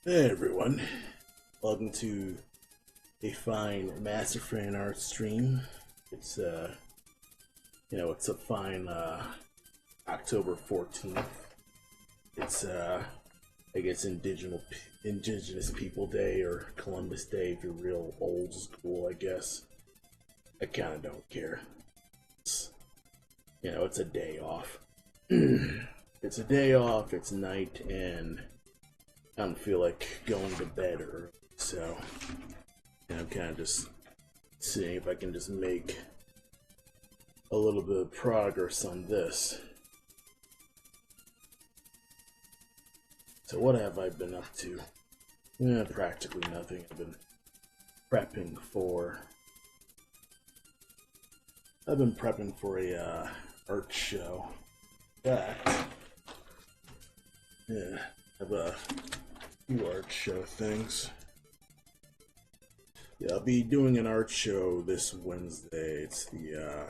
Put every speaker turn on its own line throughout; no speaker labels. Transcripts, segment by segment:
Hey everyone, welcome to a fine Master Fan Art stream. It's it's a fine October 14th. It's I guess Indigenous People Day or Columbus Day if you're real old school, I guess. I kind of don't care. It's, it's a day off. It's a day off. It's night and I don't feel like going to bed early, so I'm kind of just seeing if I can just make a little bit of progress on this. So what have I been up to? Practically nothing. I've been prepping for a art show. In fact, yeah, I have a few art show things. Yeah, I'll be doing an art show this Wednesday. It's the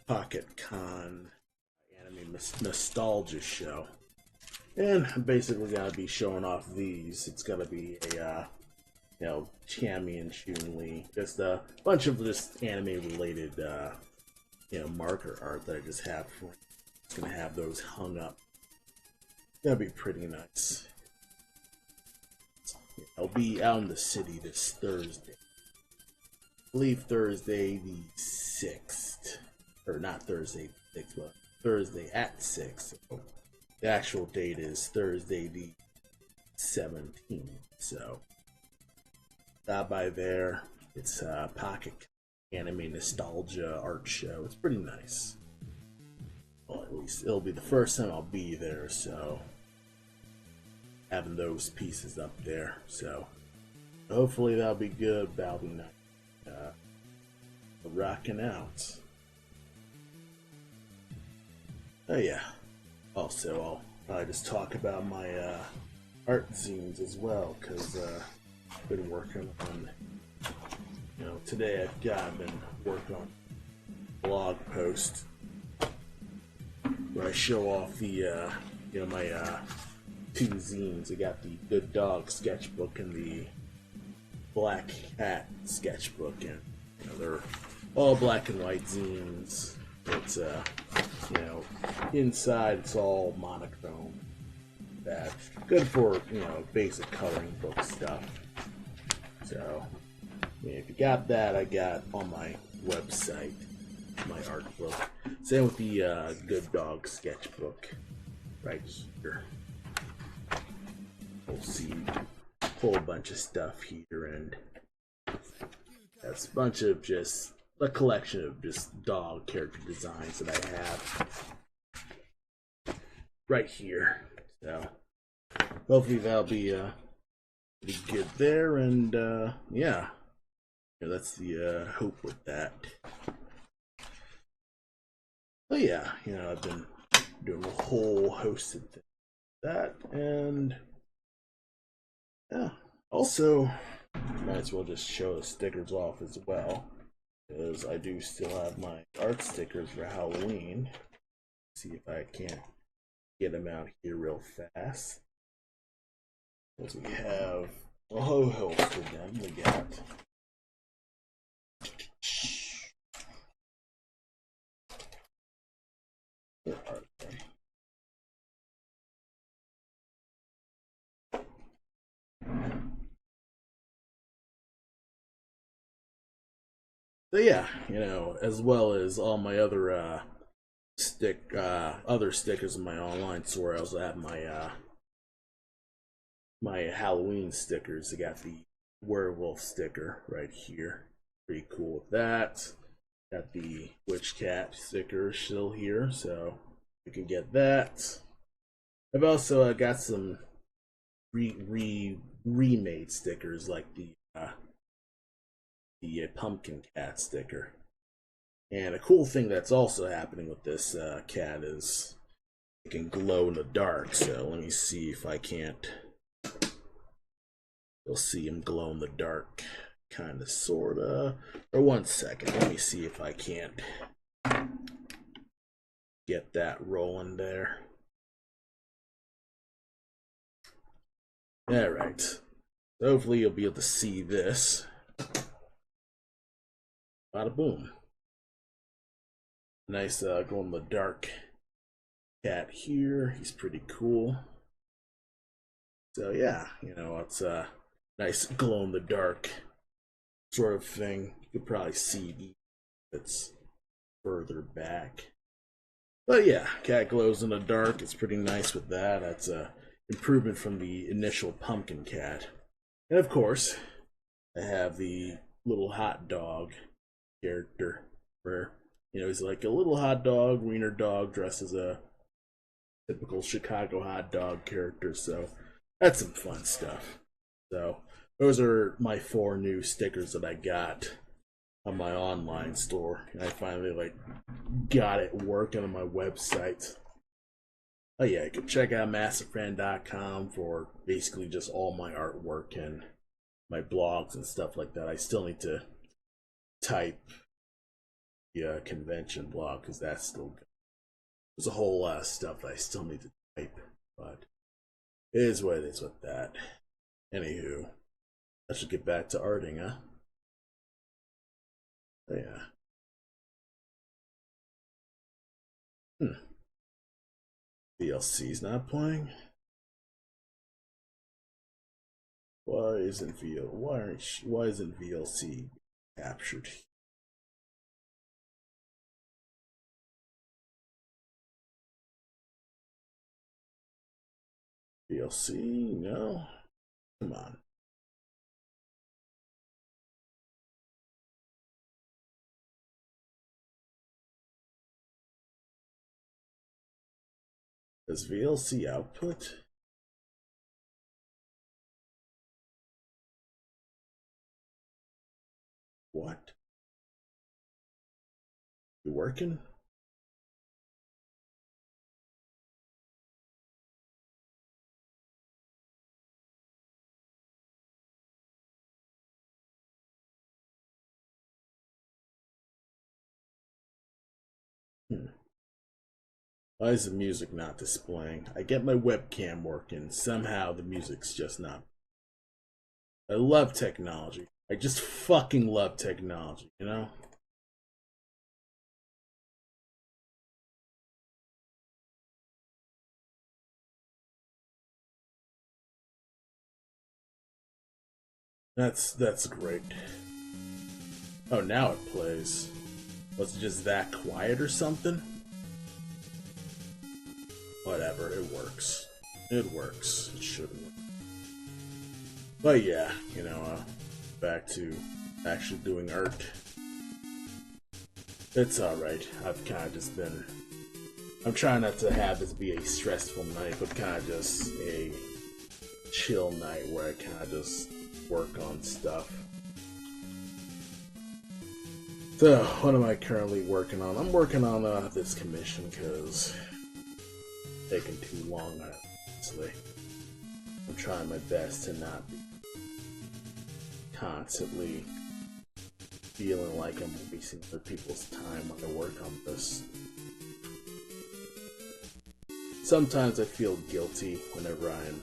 Pocket Con Anime Nostalgia Show. And I'm basically gonna be showing off these. It's gonna be a Chami and Chun-Li. Just a bunch of just anime related marker art that I just have for just gonna have those hung up. That'd be pretty nice. I'll be out in the city this Thursday. I believe Thursday the 6th. Or not Thursday the 6th, but Thursday at 6. So the actual date is Thursday the 17th. So stop by there. It's a Pocket Anime Nostalgia Art Show. It's pretty nice. Well, at least it'll be the first time I'll be there, so having those pieces up there, so hopefully that'll be good. That'll be nice. Rocking out. Oh yeah. Also, I'll probably just talk about my art zines as well, because I've been working on. Today I've been working on a blog post where I show off the my two zines. I got the Good Dog sketchbook and the Black Cat sketchbook, and they're all black and white zines. It's inside it's all monochrome. That's good for basic coloring book stuff. So if you got that, I got on my website my art book. Same with the Good Dog sketchbook right here. We'll see a whole bunch of stuff here, and that's a bunch of just a collection of just dog character designs that I have right here. So hopefully that'll be pretty good there, and that's the hope with that. But yeah, I've been doing a whole host of things like that, and yeah. Also, might as well just show the stickers off as well, because I do still have my art stickers for Halloween. See if I can't get them out here real fast. As we have a whole host of them. We got where are they? So yeah, as well as all my other other stickers in my online store. I also have my my Halloween stickers. I got the werewolf sticker right here. Pretty cool with that. Got the witch cat sticker still here, so you can get that. I've also got some remade stickers like the pumpkin cat sticker. And a cool thing that's also happening with this cat is it can glow in the dark. So let me see if I can't. You'll see him glow in the dark, kind of, sorta. Or 1 second, let me see if I can't get that rolling there. Alright. So hopefully you'll be able to see this. Bada boom. Nice glow in the dark cat here. He's pretty cool. So yeah, you know, it's a nice glow in the dark sort of thing. You could probably see it's further back. But yeah, cat glows in the dark. It's pretty nice with that. That's a improvement from the initial pumpkin cat. And of course, I have the little hot dog character where, you know, he's like a little hot dog, wiener dog dressed as a typical Chicago hot dog character. So that's some fun stuff. So those are my 4 new stickers that I got on my online store, and I finally got it working on my website. Oh yeah, you can check out masterfriend.com for basically just all my artwork and my blogs and stuff like that. I still need to type the convention blog because that's still good. There's a whole lot of stuff I still need to type, but it is what it is with that. Anywho, I should get back to arting, huh? Oh, yeah. VLC's not playing. Why isn't VLC captured? VLC, no. Come on. Does VLC output? What? You working? Why is the music not displaying? I get my webcam working. Somehow the music's just not. I love technology. I just fucking love technology, you know? That's great. Oh, now it plays. Was it just that quiet or something? Whatever, it works. It works. It should work. But yeah, you know, back to actually doing art. It's alright. I've kind of just been. I'm trying not to have this be a stressful night, but kind of just a chill night where I kind of just work on stuff. So, what am I currently working on? I'm working on this commission because it's taking too long, honestly. I'm trying my best to not be constantly feeling like I'm wasting other people's time when I work on this. Sometimes I feel guilty whenever I'm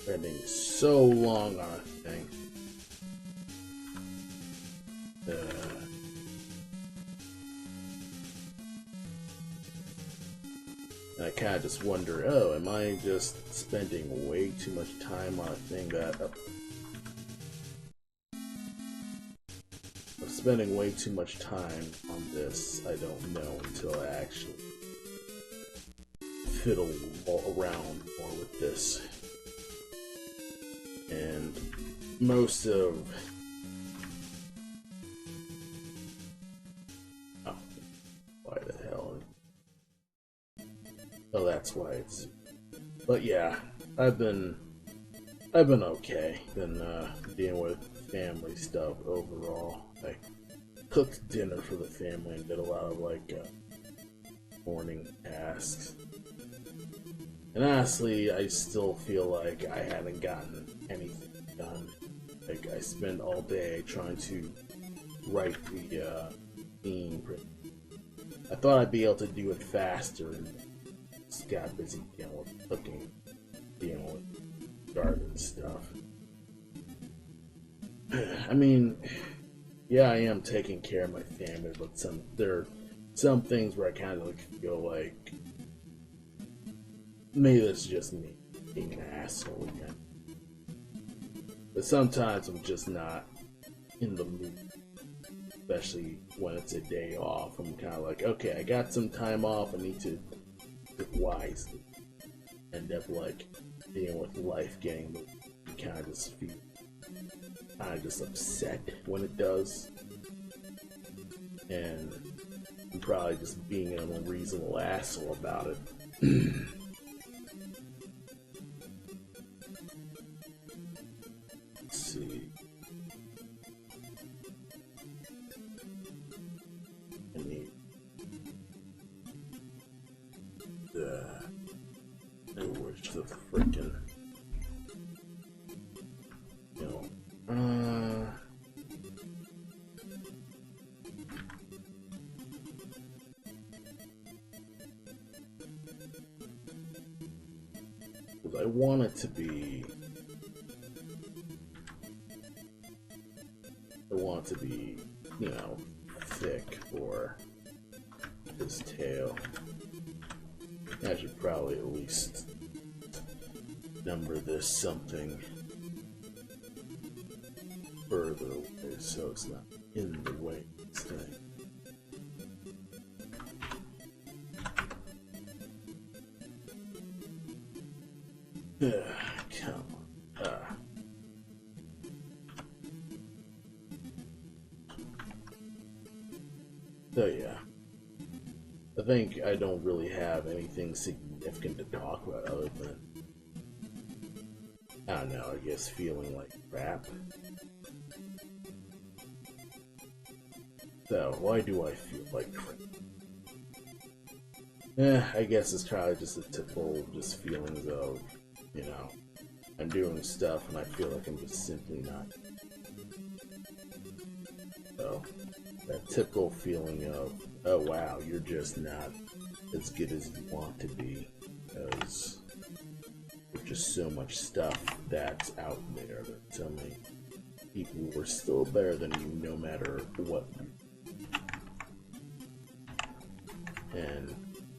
spending so long on a thing. And I kind of just wonder, oh, am I just spending way too much time on a thing that... I'm spending way too much time on this, I don't know until I actually fiddle around more with this. And most of... Oh, why the hell? Oh, that's why it's... But yeah, I've been okay. Been dealing with family stuff overall. I cooked dinner for the family and did a lot of morning tasks. And honestly, I still feel like I haven't gotten anything done. Like, I spend all day trying to write the theme. I thought I'd be able to do it faster, and just got busy dealing with cooking, dealing with garden stuff. I mean, yeah, I am taking care of my family, but there are some things where I kind of like feel like maybe that's just me being an asshole again. But sometimes I'm just not in the mood, especially when it's a day off. I'm kind of like, okay, I got some time off. I need to live wisely. End up like dealing with life, getting kind of just feel kind of just upset when it does, and I'm probably just being an unreasonable asshole about it. Let's see. I need I wish the frickin' I want it to be. I want it to be, you know, thick for his tail. I should probably at least number this something further away so it's not in the way of this thing. Come on. So yeah, I think I don't really have anything significant to talk about other than, I don't know, I guess feeling like crap. So, why do I feel like crap? I guess it's probably just a typical just feelings of, you know, I'm doing stuff and I feel like I'm just simply not. So, that typical feeling of, oh wow, you're just not as good as you want to be, because there's just so much stuff that's out there, that so many people who are still better than you no matter what you do. And,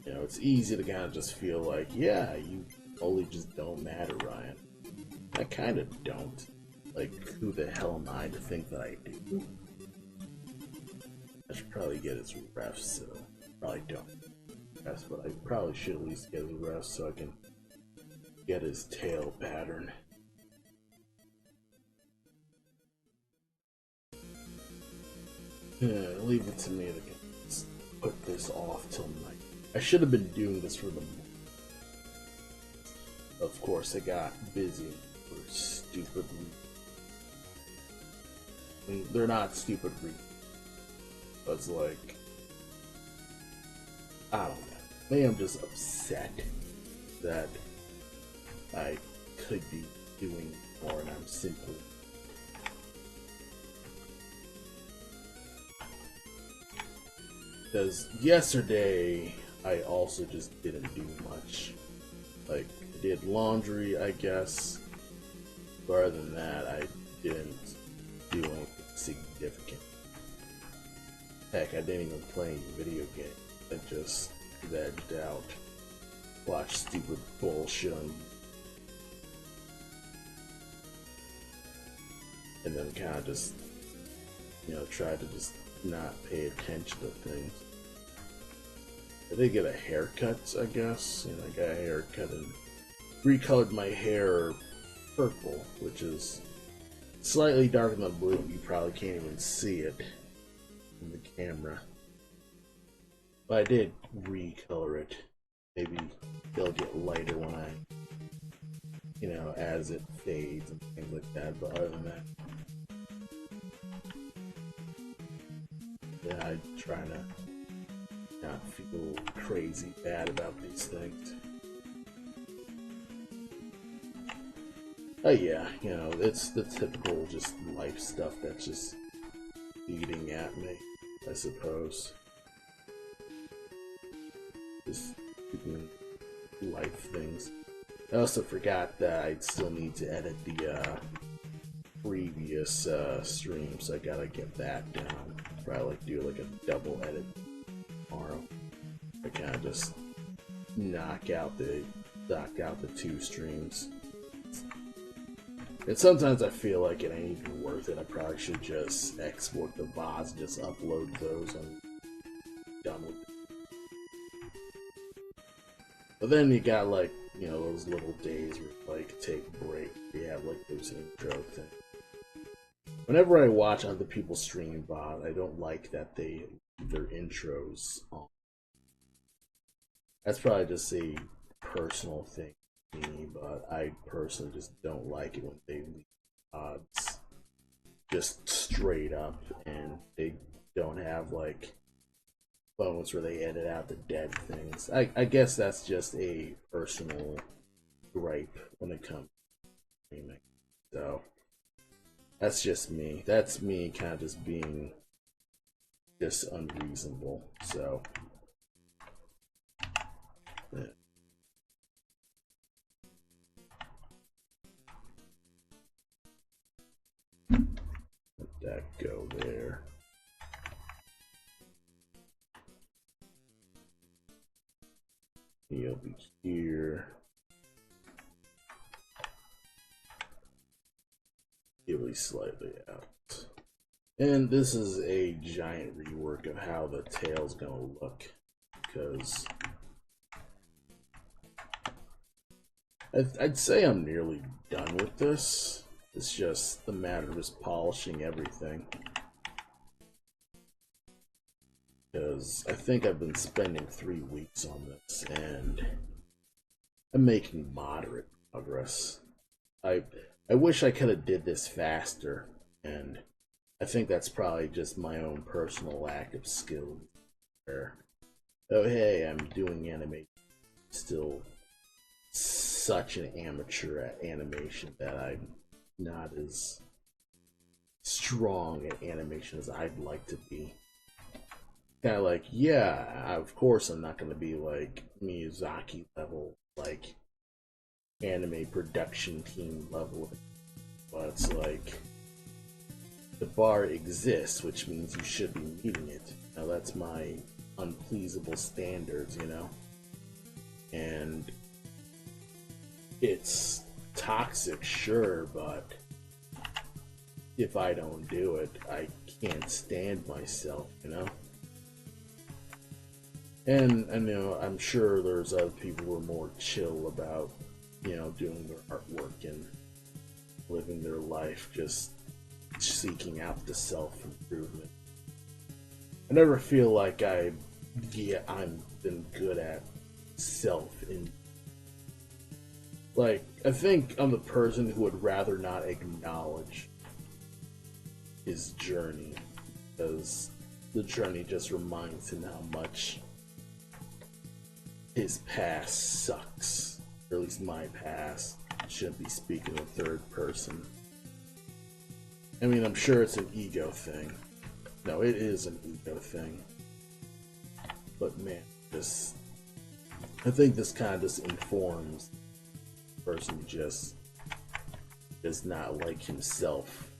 you know, it's easy to kind of just feel like, yeah, you totally just don't matter, Ryan. I kind of don't. Like, who the hell am I to think that I do? I should probably get his rest, so probably don't. That's what I probably should at least get his rest so I can get his tail pattern. Leave it to me to put this off till night. I should have been doing this for the morning. Of course, I got busy for stupid reasons. I mean, they're not stupid reasons. But it's like, I don't know. Maybe I'm just upset that I could be doing more and I'm simply. Because yesterday, I also just didn't do much. Like, I did laundry, I guess. But other than that, I didn't do anything significant. Heck, I didn't even play any video game. I just vegged out, watched stupid bullshit on, and then kind of just, you know, tried to just not pay attention to things. I did get a haircut, I guess. You know, I got a haircut and recolored my hair purple, which is slightly darker than blue. You probably can't even see it in the camera. But I did recolor it. Maybe they'll get lighter when I, you know, as it fades and things like that. But other than that, yeah, I try to not feel crazy bad about these things. Oh yeah, you know, it's the typical just life stuff that's just eating at me, I suppose. Just life things. I also forgot that I'd still need to edit the previous stream, so I gotta get that down. Probably like do like a double edit tomorrow. I kind of just knock out the two streams. And sometimes I feel like it ain't even worth it. I probably should just export the VODs and just upload those and done with it. But then you got like, you know, those little days where like take a break. You have like those intro things. Whenever I watch other people stream VOD, I don't like that they leave their intros on. That's probably just a personal thing for me, but I personally just don't like it when they leave VODs just straight up and they don't have like moments where they edit out the dead things. I guess that's just a personal gripe when it comes to streaming. So that's just me. That's me kind of just being just unreasonable. So yeah. Let that go there. He'll be here. He'll be slightly out. And this is a giant rework of how the tail's gonna look, because I'd say I'm nearly done with this. It's just the matter of just polishing everything. Because I think I've been spending 3 weeks on this, and I'm making moderate progress. I wish I could have did this faster, and I think that's probably just my own personal lack of skill. Where, oh hey, I'm doing animation, still such an amateur at animation that I'm not as strong at animation as I'd like to be. Kind of like, yeah, of course I'm not going to be like Miyazaki level, like anime production team level, but it's like the bar exists, which means you should be meeting it. Now that's my unpleasable standards, you know? And it's toxic, sure, but if I don't do it, I can't stand myself, you know? And you know, I'm sure there's other people who are more chill about, you know, doing their artwork and living their life, just seeking out the self-improvement. I never feel like I'm been good at like, I think I'm the person who would rather not acknowledge his journey, because the journey just reminds him how much his past sucks, or at least my past. I shouldn't be speaking in third person. I mean, I'm sure it's an ego thing. No, it is an ego thing. But man, I think this kind of just informs the person who just does not like himself,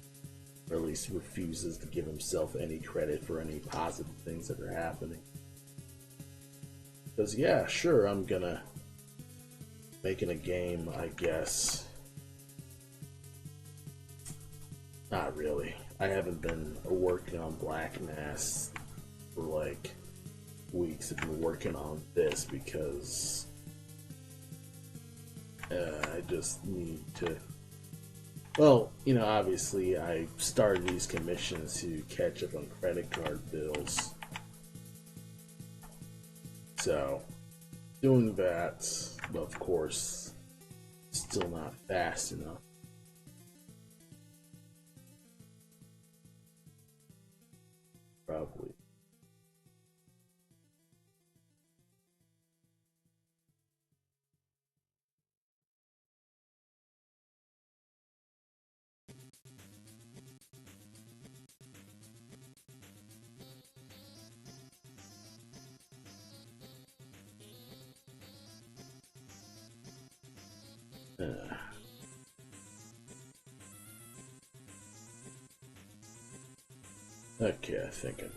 or at least refuses to give himself any credit for any positive things that are happening. Because yeah, sure, I'm gonna making a game, I guess. Not really. I haven't been working on Black Mass for like weeks. I've been working on this because I just need to. Well, you know, obviously I started these commissions to catch up on credit card bills. So, doing that, but of course, still not fast enough. Probably. Okay, I think I know.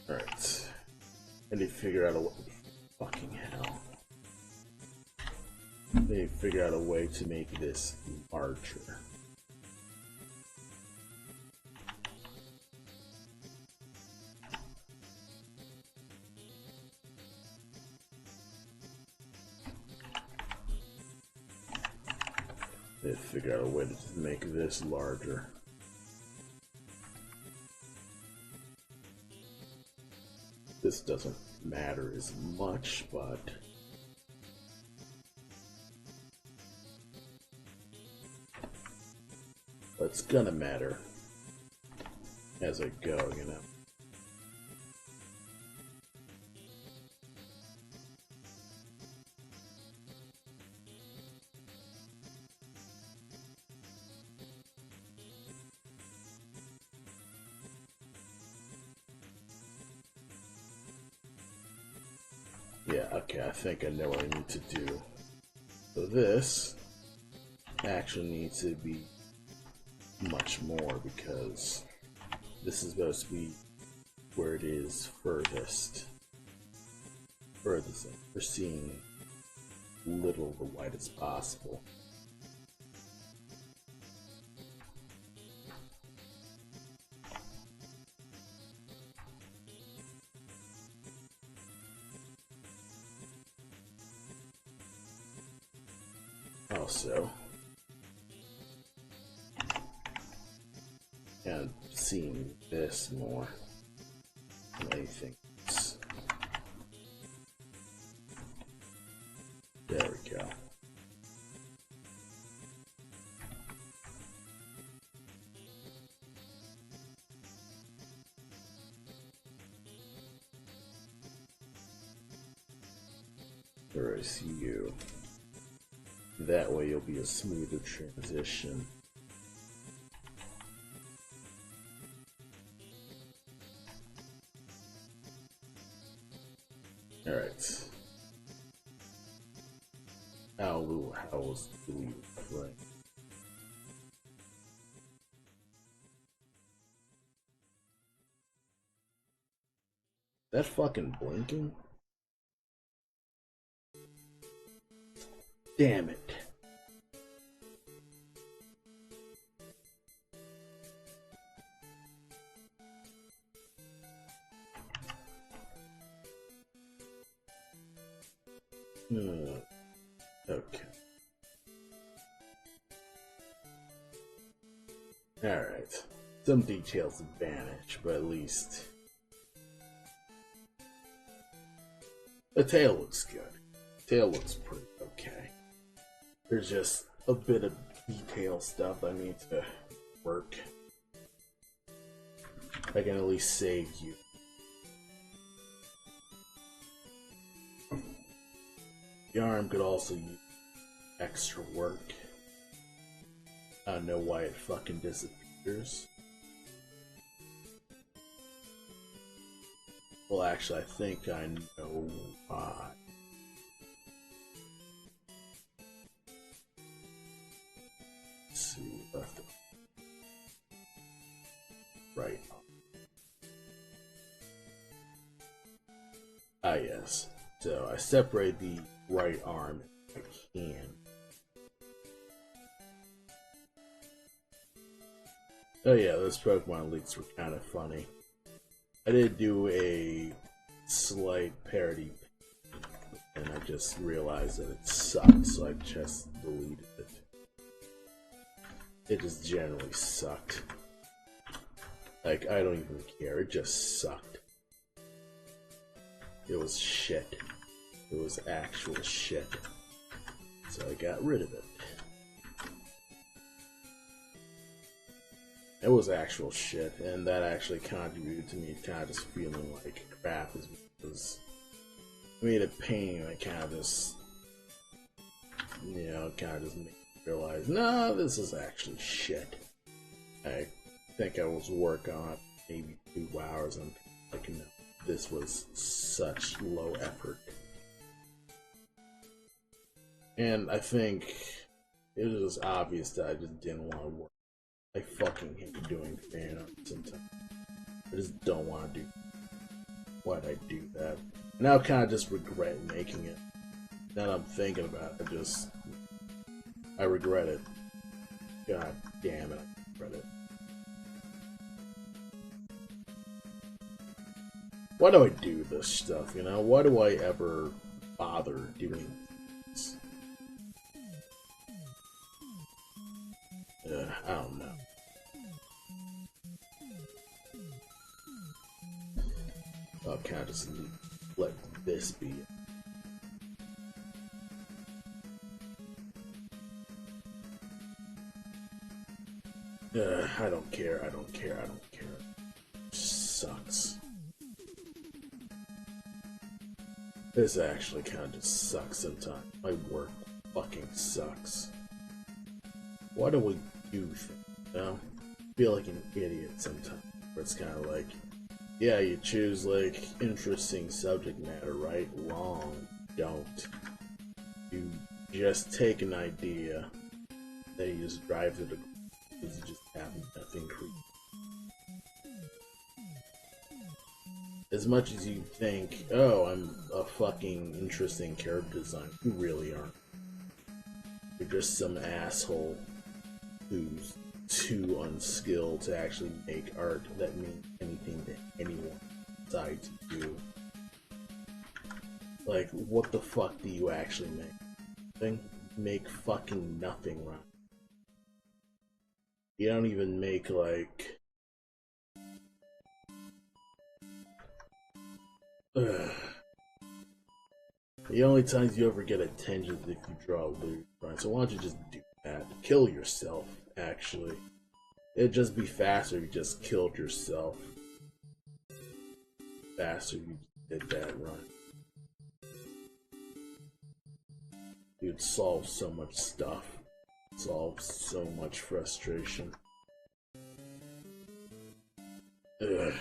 Alright. I need to figure out a way. Fucking hell. I need to figure out a way to make this larger. I need to figure out a way to make this larger. This doesn't matter as much, but it's gonna matter as I go, you know. Yeah, okay, I think I know what I need to do. So this actually needs to be much more because this is supposed to be where it is furthest. We're seeing little of the white as possible. Also, and seeing this more than anything else. There we go. There is you. That way you'll be a smoother transition. Alright. How was the lead playing? That fucking blinking? Damn it. Okay. Alright. Some details vanish, but at least the tail looks good. Tail looks pretty okay. There's just a bit of detail stuff I need to work. I can at least save you. The arm could also use extra work. I don't know why it fucking disappears. Well, actually, I think I know why. Let's see, left. Right. Ah, yes. So I separate the right arm if I can. Oh yeah, those Pokemon leaks were kind of funny. I did do a slight parody, and I just realized that it sucked, so I just deleted it. It just generally sucked. Like, I don't even care, it just sucked. It was shit. It was actual shit. So I got rid of it. It was actual shit, and that actually contributed to me kind of just feeling like crap, is because I made it pain. I kind of just, kind of just made me realize, no, this is actually shit. I think I was working on it maybe 2 hours, and like, no, this was such low effort. And I think it was obvious that I just didn't want to work. I fucking hate doing fan art sometimes. I just don't want to do. Why'd I do that? And now I kind of just regret making it. Now that I'm thinking about it, I regret it. God damn it, I regret it. Why do I do this stuff, you know? Why do I ever bother doing this? I don't know. I'll kind of just let this be. I don't care, I don't care, I don't care. It sucks. This actually kind of just sucks sometimes. My work fucking sucks. Why do we do things, you know? I feel like an idiot sometimes. Where it's kind of like, yeah, you choose, like, interesting subject matter, right? Wrong. Don't. You just take an idea, then you just drive it because you just have nothing creative. As much as you think, oh, I'm a fucking interesting character designer, you really aren't. You're just some asshole who's too unskilled to actually make art that means anything to anyone besides you. Like, what the fuck do you actually make? Make fucking nothing, right? You don't even make, like... The only times you ever get attention is if you draw loot, right? So why don't you just do that? Kill yourself, actually. It'd just be faster if you just killed yourself. Faster if you did that, right? You'd solve so much stuff. Solve so much frustration. Ugh.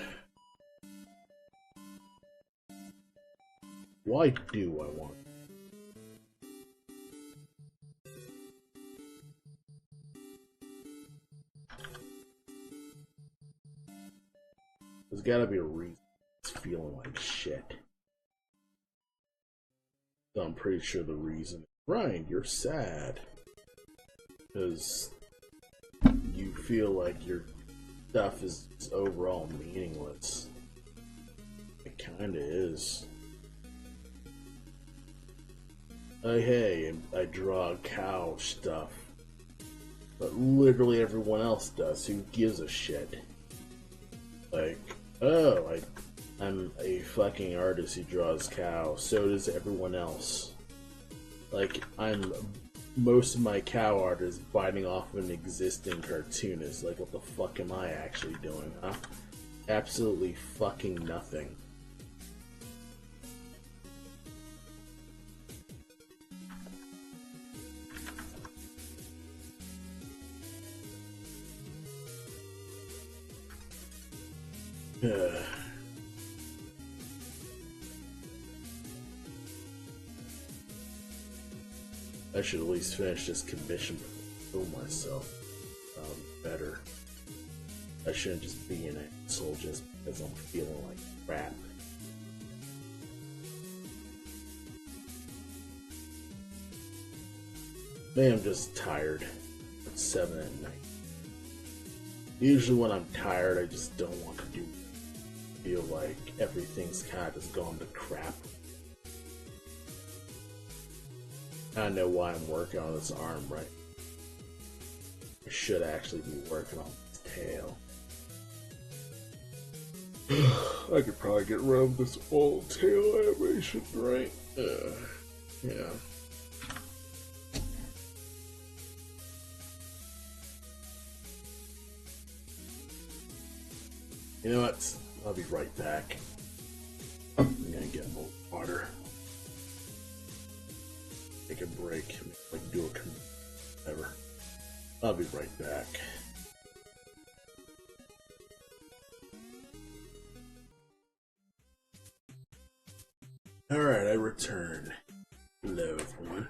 Why do I want? There's gotta be a reason it's feeling like shit. So I'm pretty sure the reason is, Ryan, you're sad. Because you feel like your stuff is overall meaningless. It kinda is. Hey, I draw cow stuff. But literally everyone else does. Who gives a shit? Like, oh, I'm a fucking artist who draws cows. So does everyone else. Like, most of my cow art is biting off of an existing cartoonist. Like, what the fuck am I actually doing, huh? Absolutely fucking nothing. I should at least finish this commission before I kill myself. Better. I shouldn't just be an asshole just because I'm feeling like crap. Maybe I'm just tired. It's 7 at night. Usually when I'm tired, I just don't want to do. Feel like everything's kind of just gone to crap. I know why I'm working on this arm, right? I should actually be working on this tail. I could probably get rid of this old tail animation, right? Yeah. You know what? I'll be right back. I'm gonna get more water. Take a break. Like do a whatever. I'll be right back. Alright, I return. Hello, everyone.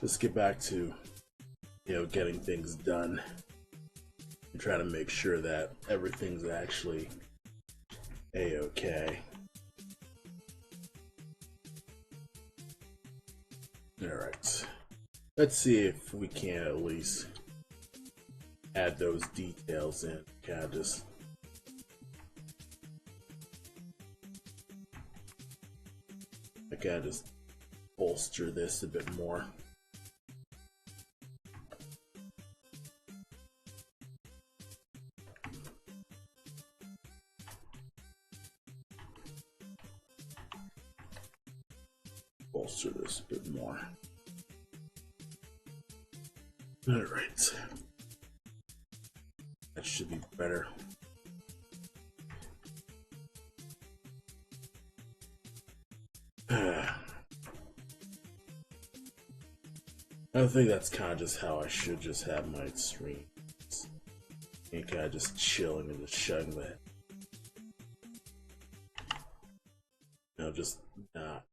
Let's get back to, getting things done. And try to make sure that everything's actually A-okay. Alright. Let's see if we can at least add those details in. Kind of just bolster this a bit more. Bolster this a bit more. Alright. That should be better. I think that's kind of just how I should just have my stream. And kind of just chilling and just shutting the, just not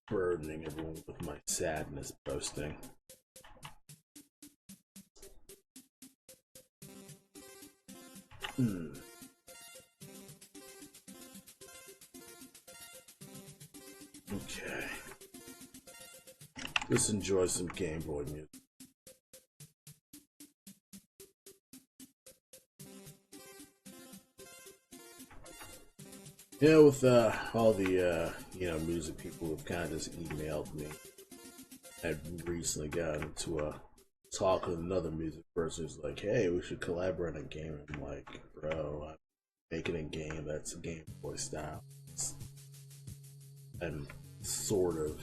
burdening everyone with my sadness posting. Okay. Just enjoy some Game Boy music. With all the music people have kind of just emailed me. I've recently gotten into a talk with another music person who's like, "Hey, we should collaborate on a game." I'm like, "Bro, I'm making a game that's Game Boy style." I'm sort of.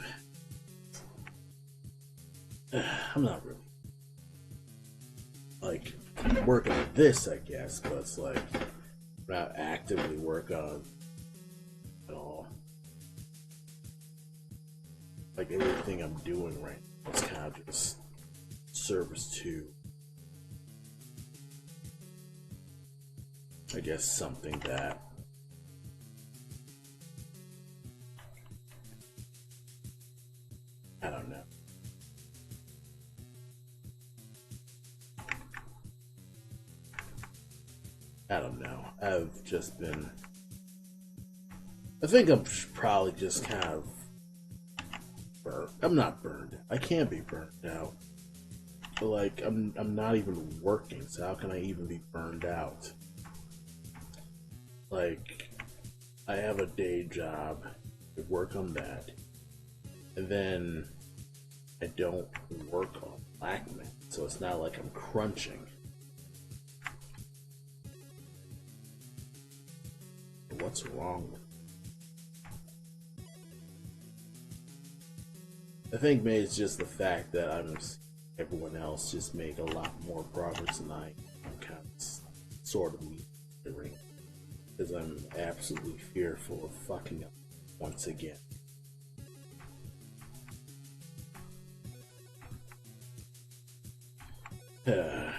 I'm not really like working on this, I guess, but it's like I'm not actively working on it at all. Like everything I'm doing right now is kind of just service to, I guess, something that I don't know. I don't know. I've just been. I think I'm probably just kind of burnt. I'm not burned. I can't be burned out. But like I'm not even working, so how can I even be burned out? Like I have a day job, I work on that, and then I don't work on Blackman, so it's not like I'm crunching. What's wrong with me? I think maybe it's just the fact that I'm everyone else just make a lot more progress than I am. I'm kind of sort of meandering because I'm absolutely fearful of fucking up once again.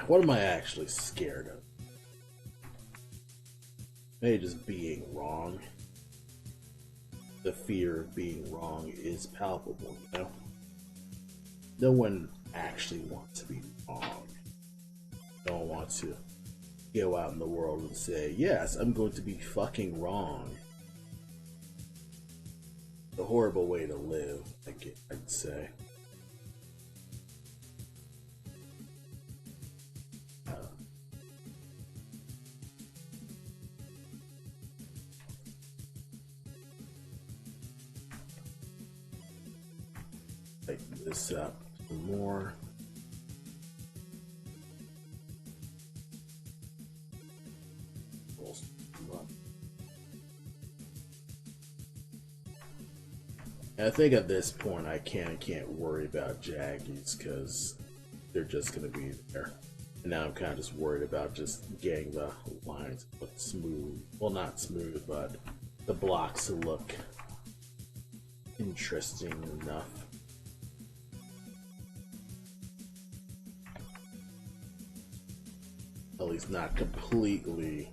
What am I actually scared of? Maybe just being wrong. The fear of being wrong is palpable, you know? No one actually wants to be wrong. No one wants to go out in the world and say, yes, I'm going to be fucking wrong. A horrible way to live, I'd say. Tighten this up some more. I think at this point I can't worry about jaggies because they're just gonna be there. And now I'm kind of just worried about just getting the lines to look smooth. Well, not smooth, but the blocks to look interesting enough. At least not completely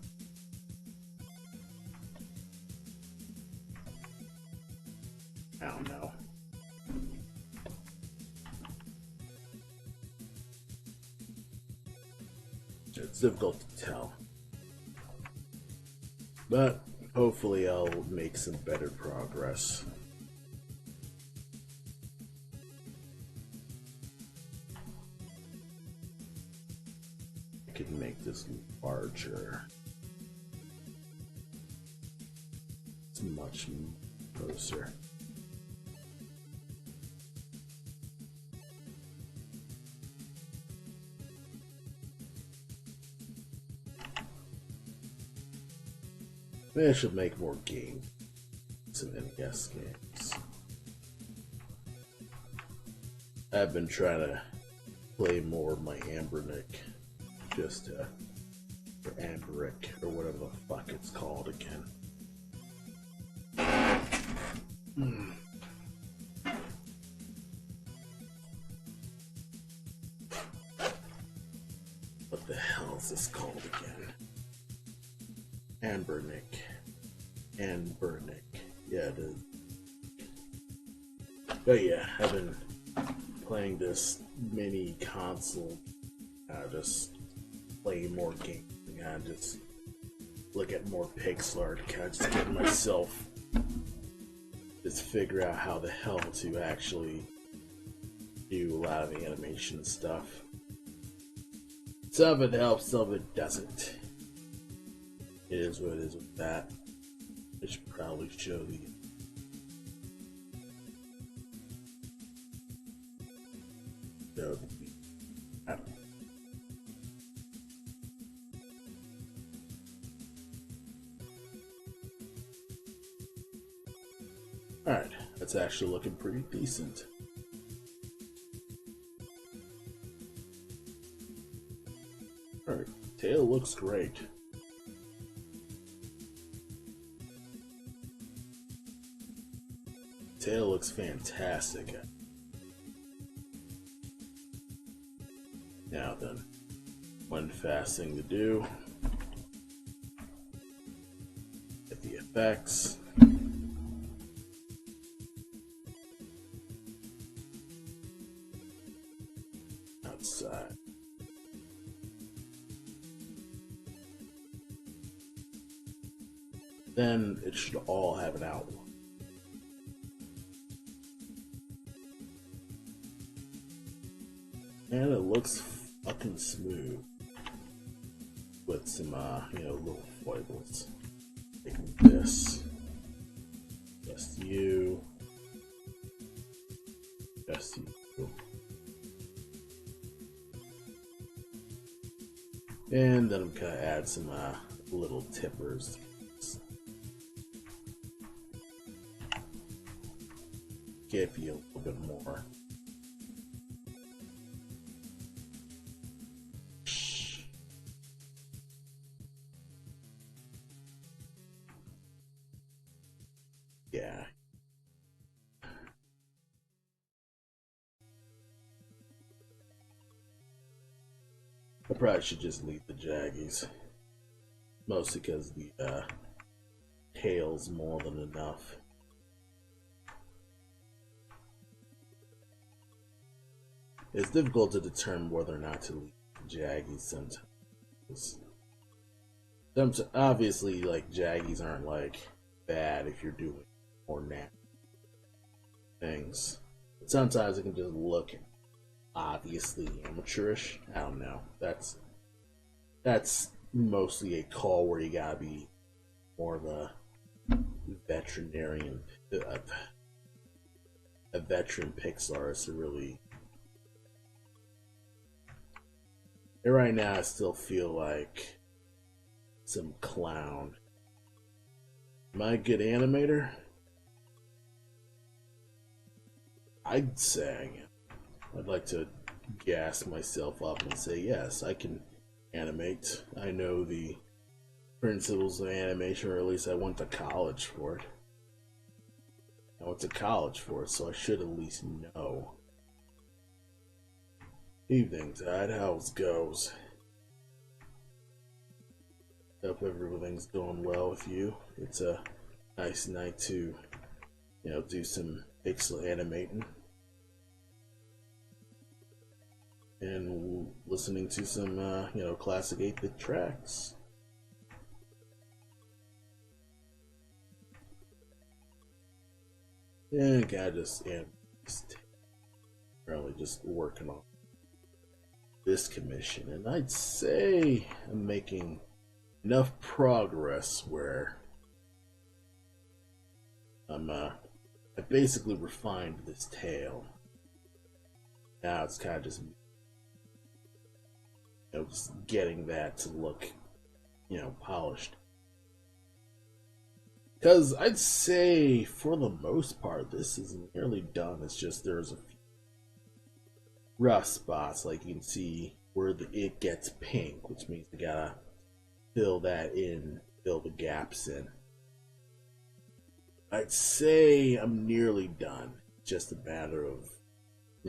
It's difficult to tell. But hopefully I'll make some better progress. I could make this larger. It's much closer. Maybe I should make more games. Some NES games. I've been trying to play more of my Ambernick. Just or Amberick, or whatever the fuck it's called again. What the hell is this called again? Ambernick. Yeah, it is. But yeah, I've been playing this mini console. Just play more games. And just look at more pixel art. Kind of just get myself just figure out how the hell to actually do a lot of the animation stuff. Some of it helps, some of it doesn't. It is what it is with that. I should probably show the Alright, that's actually looking pretty decent. Alright, tail looks great. Tail looks fantastic. Now then, one fast thing to do. Get the effects. Outside. Then it should all have an outline. And it looks fucking smooth. With some, little foibles. Like this. Just you. Just you. And then I'm gonna add some little tippers. Give you a little bit more. Yeah. I probably should just leave the jaggies. Mostly because the tail's more than enough. It's difficult to determine whether or not to leave the jaggies sometimes. Obviously, like, jaggies aren't, like, bad if you're doing more natural things. But sometimes it can just look obviously amateurish. I don't know. That's mostly a call where you gotta be more of a veterinarian, a veteran pixel artist to really. And right now, I still feel like some clown. Am I a good animator? I'd say I am. I'd like to gas myself up and say, yes, I can animate. I know the principles of animation, or at least I went to college for it. So I should at least know. Evening, Dad. How's goes? Hope everything's going well with you. It's a nice night to, do some pixel animating. and listening to some, classic 8-bit tracks. And I just am really just working on this commission, and I'd say I'm making enough progress where I basically refined this tail. Now it's kind of just, just getting that to look, polished. Because I'd say, for the most part, this is nearly done. It's just there's a few rough spots, like you can see where it gets pink, which means you gotta fill that in, fill the gaps in. I'd say I'm nearly done. Just a matter of,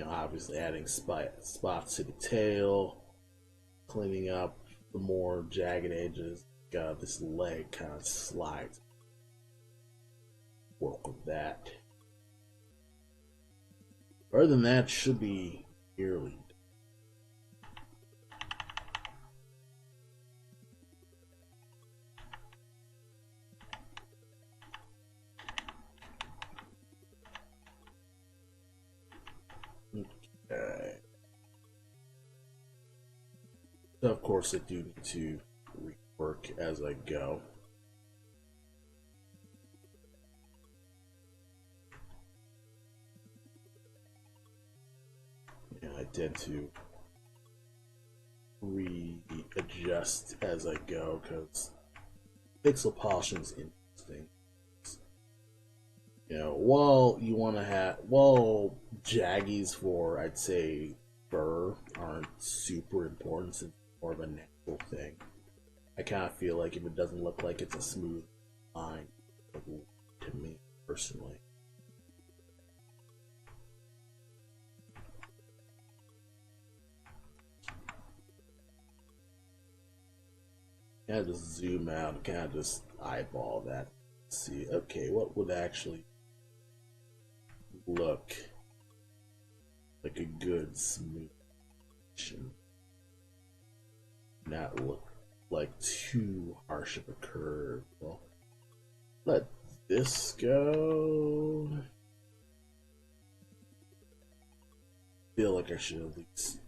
obviously adding spots to the tail, cleaning up the more jagged edges. Got this leg kind of slides. Work with that. Other than that, should be nearly. Okay. So of course, I do need to rework as I go. I tend to readjust as I go because pixel polishing is interesting. While jaggies for, I'd say, fur aren't super important, it's more of a natural thing. I kind of feel like if it doesn't look like it's a smooth line, to me personally. Kind of just zoom out and kind of just eyeball that. See, okay, what would actually look like a good smooth action? Not look like too harsh of a curve. Well, let this go. Feel like I should at least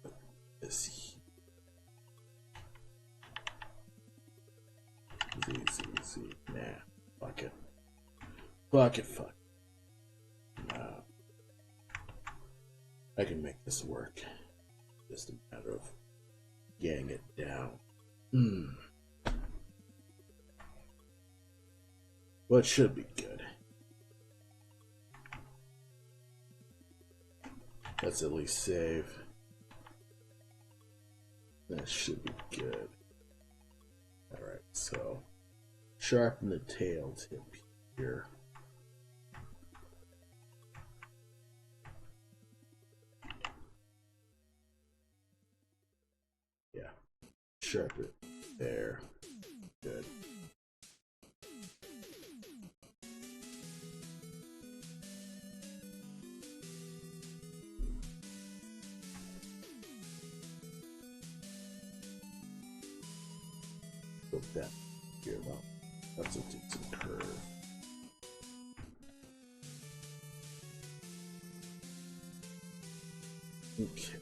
put this here. Easy. Nah, fuck it. Fuck it. No. I can make this work. Just a matter of getting it down. Well, it should be good. Let's at least save. That should be good. Alright, so sharpen the tail tip here. Yeah, sharpen it there. Good. Put that here though. That's a decent curve. Okay.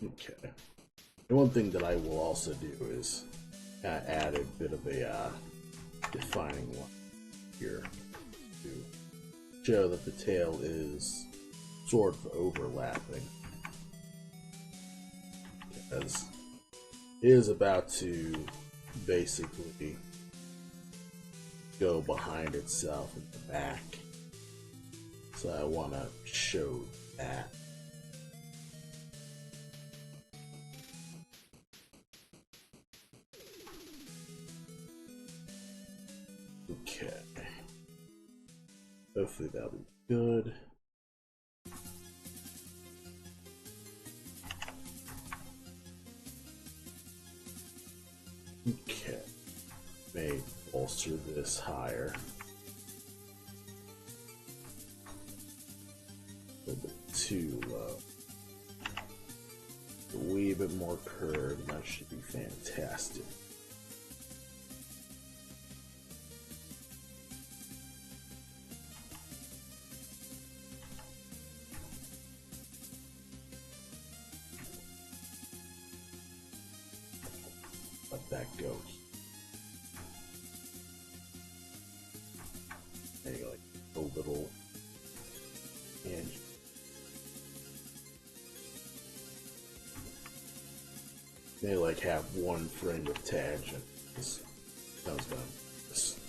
Okay. And one thing that I will also do is add a bit of a defining one here to show that the tail is sort of overlapping, because it is about to basically go behind itself in the back, so I want to show that. Okay, hopefully that'll be good. Okay. bolster this higher. A little bit too low. A wee bit more curve, and that should be fantastic. Let that go. Maybe like a little hinge. They like have one frame of tangent. That was done. This.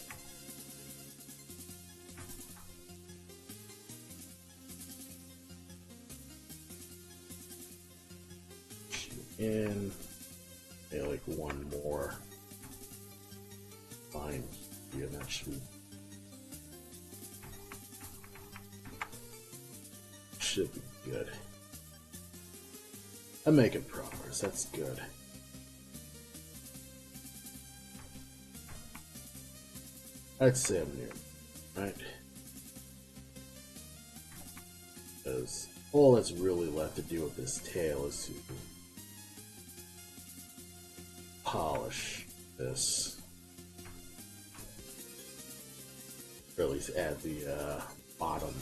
In like one more line here, that should be good. I'm making progress, that's good. I'd say I'm near, right? Because all that's really left to do with this tail is to polish this, or at least add the bottom.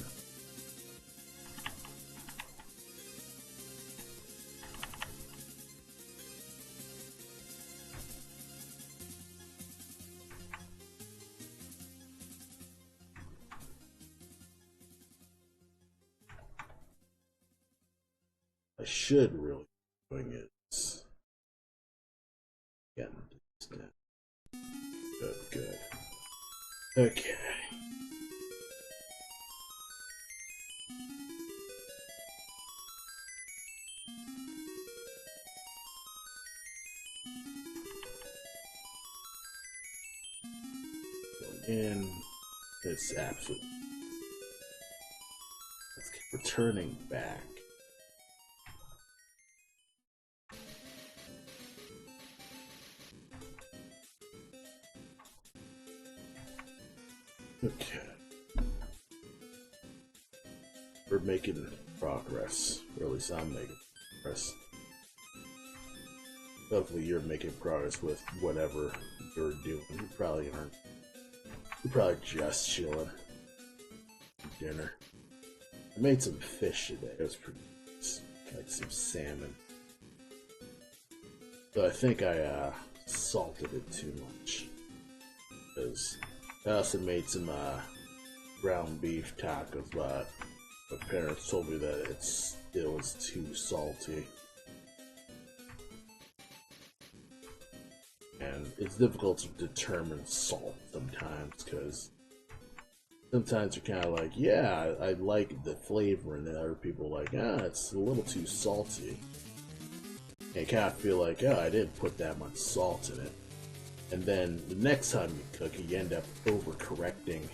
I should really be doing it. Getting this down. Good, good. Okay. Going in. It's absolutely. Let's keep returning back. Okay. We're making progress. Or at least I'm making progress. Hopefully you're making progress with whatever you're doing. You probably aren't. You're probably just chilling. Dinner. I made some fish today. It was pretty nice. Like some salmon. But I think I salted it too much. Because I also made some ground beef tacos, but my parents told me that it was too salty. And it's difficult to determine salt sometimes, because sometimes you're kind of like, yeah, I like the flavor, and then other people are like, it's a little too salty. And you kind of feel like, I didn't put that much salt in it. And then the next time you cook, you end up overcorrecting.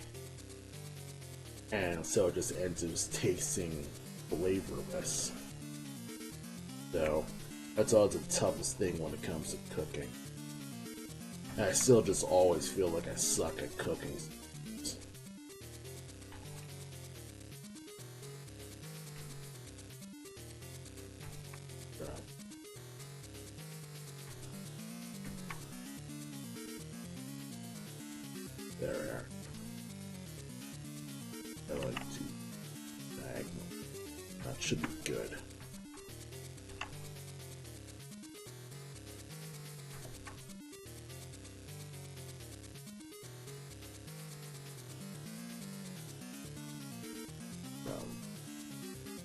And so it just ends up tasting flavorless. So, that's always the toughest thing when it comes to cooking. And I still just always feel like I suck at cooking. There we are. I like to diagonal. That should be good.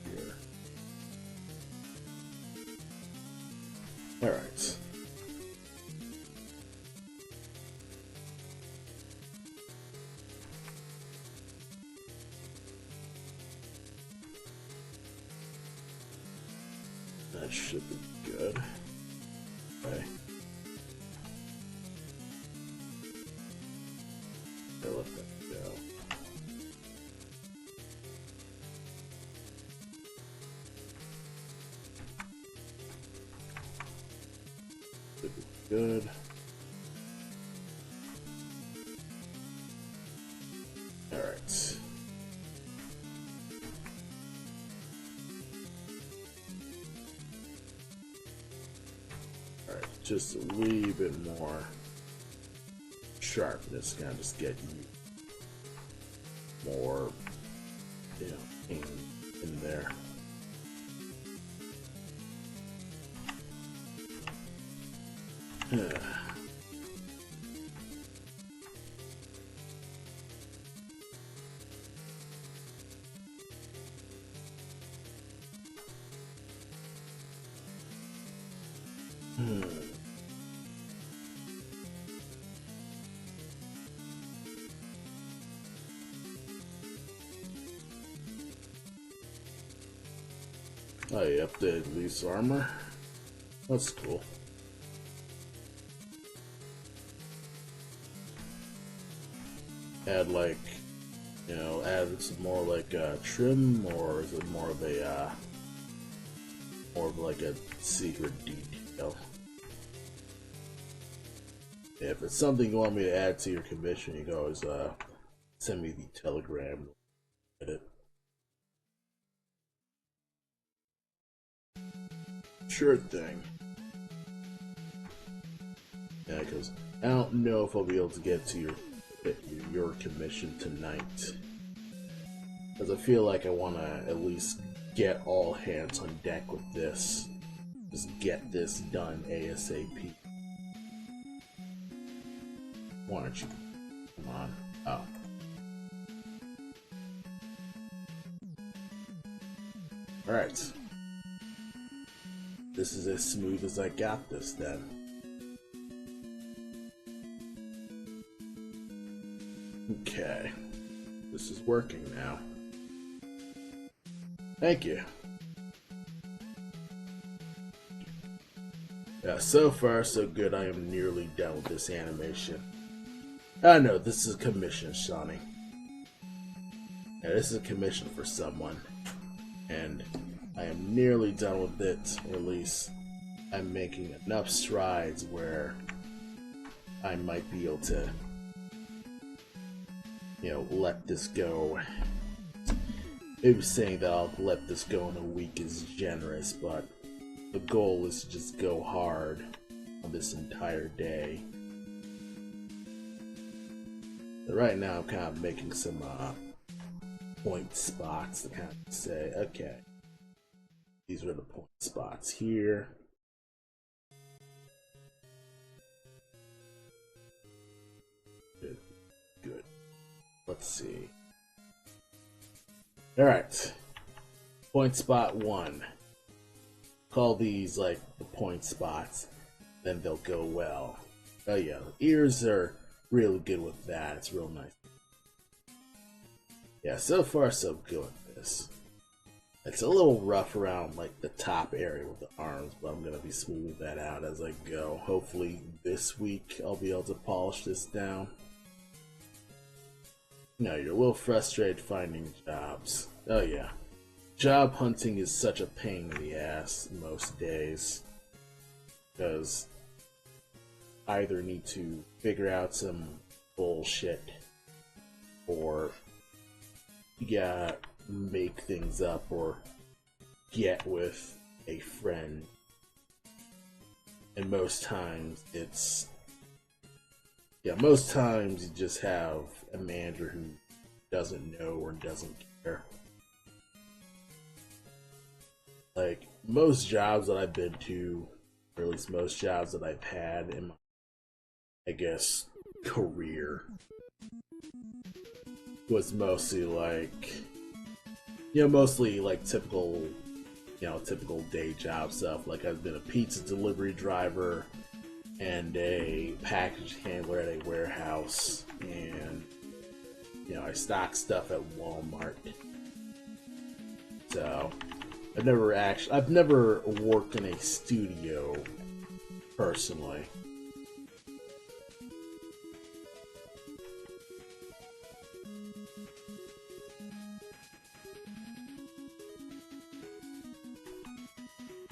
Here. Alright. That should be good. Okay. I'll let that go. Should be good. just a wee bit more sharpness, kind of just get you more, you know, in there. Oh, you updated loose armor? That's cool. Add like, you know, add some more like trim, or is it more of like a secret detail? Yeah, if it's something you want me to add to your commission, you can always send me the telegram. Edit. Sure thing. Yeah, because I don't know if I'll be able to get to your commission tonight, because I feel like I want to at least get all hands on deck with this. Just get this done ASAP. Why don't you come on? Oh. Alright. This is as smooth as I got this then. Okay. This is working now. Thank you. Yeah, so far so good. I am nearly done with this animation. I know, this is a commission, Shawnee. Yeah, this is a commission for someone. And I am nearly done with it, or at least I'm making enough strides where I might be able to, you know, let this go. Maybe saying that I'll let this go in a week is generous, but the goal is to just go hard on this entire day. But right now I'm kind of making some point spots to kind of say, okay, these are the point spots here. Good. Good. Let's see. Alright. Point spot 1. Call these like the point spots, then they'll go well. Oh yeah, the ears are really good with that. It's real nice. Yeah, so far so good with this. It's a little rough around like the top area with the arms, but I'm gonna be smoothing that out as I go. Hopefully this week I'll be able to polish this down. No, you're a little frustrated finding jobs. Oh yeah. Job hunting is such a pain in the ass most days. Because I either need to figure out some bullshit, or you gotta make things up, or get with a friend. And most times it's, yeah, most times you just have a manager who doesn't know or doesn't care. Like, most jobs that I've been to, or at least most jobs that I've had in my, I guess, career, was mostly like, you know, mostly like typical, you know, typical day job stuff. Like, I've been a pizza delivery driver and a package handler at a warehouse, and, you know, I stock stuff at Walmart. So I've never worked in a studio personally.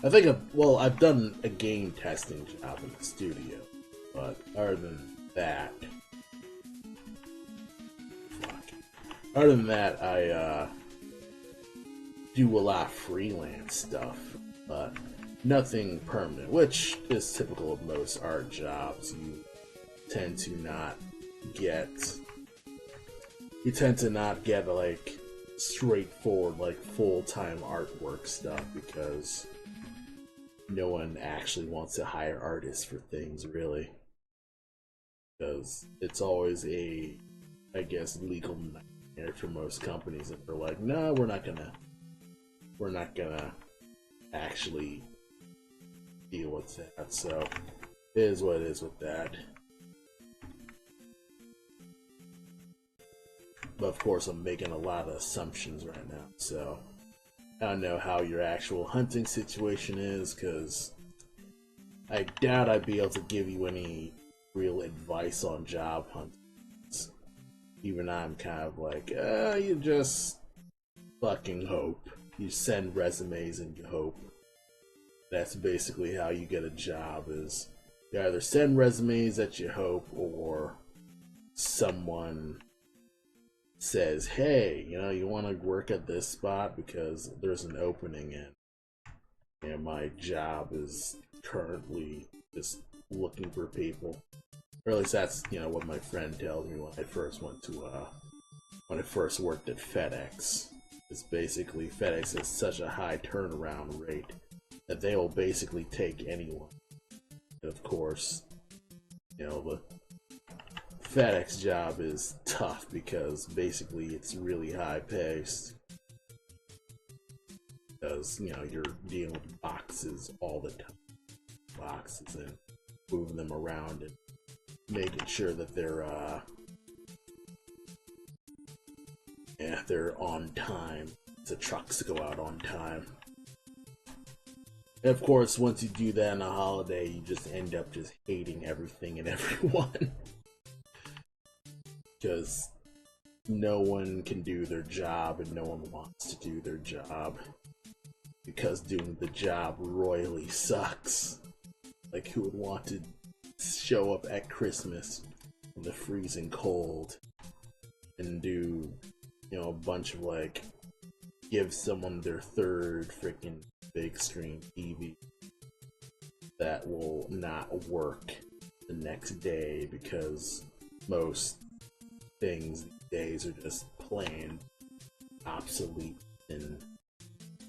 I think I've done a game testing job in the studio, but other than that, I do a lot of freelance stuff. But nothing permanent, which is typical of most art jobs. Tend to not get you tend to not get like straightforward like full-time artwork stuff because no one actually wants to hire artists for things really, because it's always a, I guess, legal nightmare for most companies if they're like, no, we're not gonna actually deal with that. So it is what it is with that. But of course, I'm making a lot of assumptions right now, so I don't know how your actual hunting situation is, because I doubt I'd be able to give you any real advice on job hunting. Even I'm kind of like, you just fucking hope. You send resumes and you hope. That's basically how you get a job, is you either send resumes that you hope, or someone says, hey, you want to work at this spot because there's an opening and my job is currently just looking for people. Or at least that's, what my friend tells me when I first worked at FedEx. It's basically FedEx has such a high turnaround rate that they will basically take anyone. And of course, the FedEx job is tough because basically it's really high paced. Because, you're dealing with boxes all the time. Boxes and moving them around and making sure that they're on time. The trucks go out on time. And of course, once you do that on a holiday, you just end up just hating everything and everyone. Because no one can do their job and no one wants to do their job. Because doing the job royally sucks. Like, who would want to show up at Christmas in the freezing cold and do, a bunch of like, give someone their third freaking big screen TV that will not work the next day because most things these days are just plain obsolete in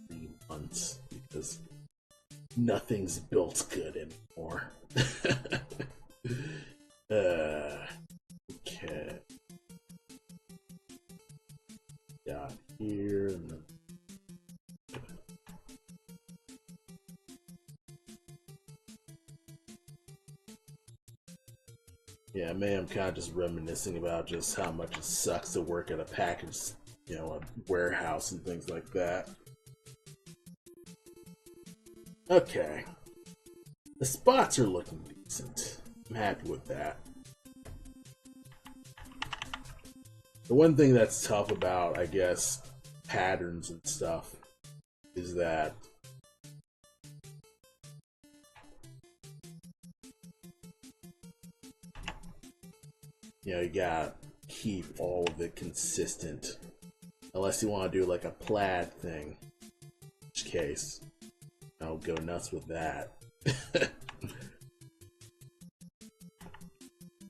3 months because nothing's built good anymore. Okay. Down here and then yeah, man, I'm kind of just reminiscing about just how much it sucks to work at a package, a warehouse and things like that. Okay. The spots are looking decent. I'm happy with that. The one thing that's tough about, I guess, patterns and stuff is that you gotta keep all of it consistent. Unless you want to do like a plaid thing. In which case, I'll go nuts with that.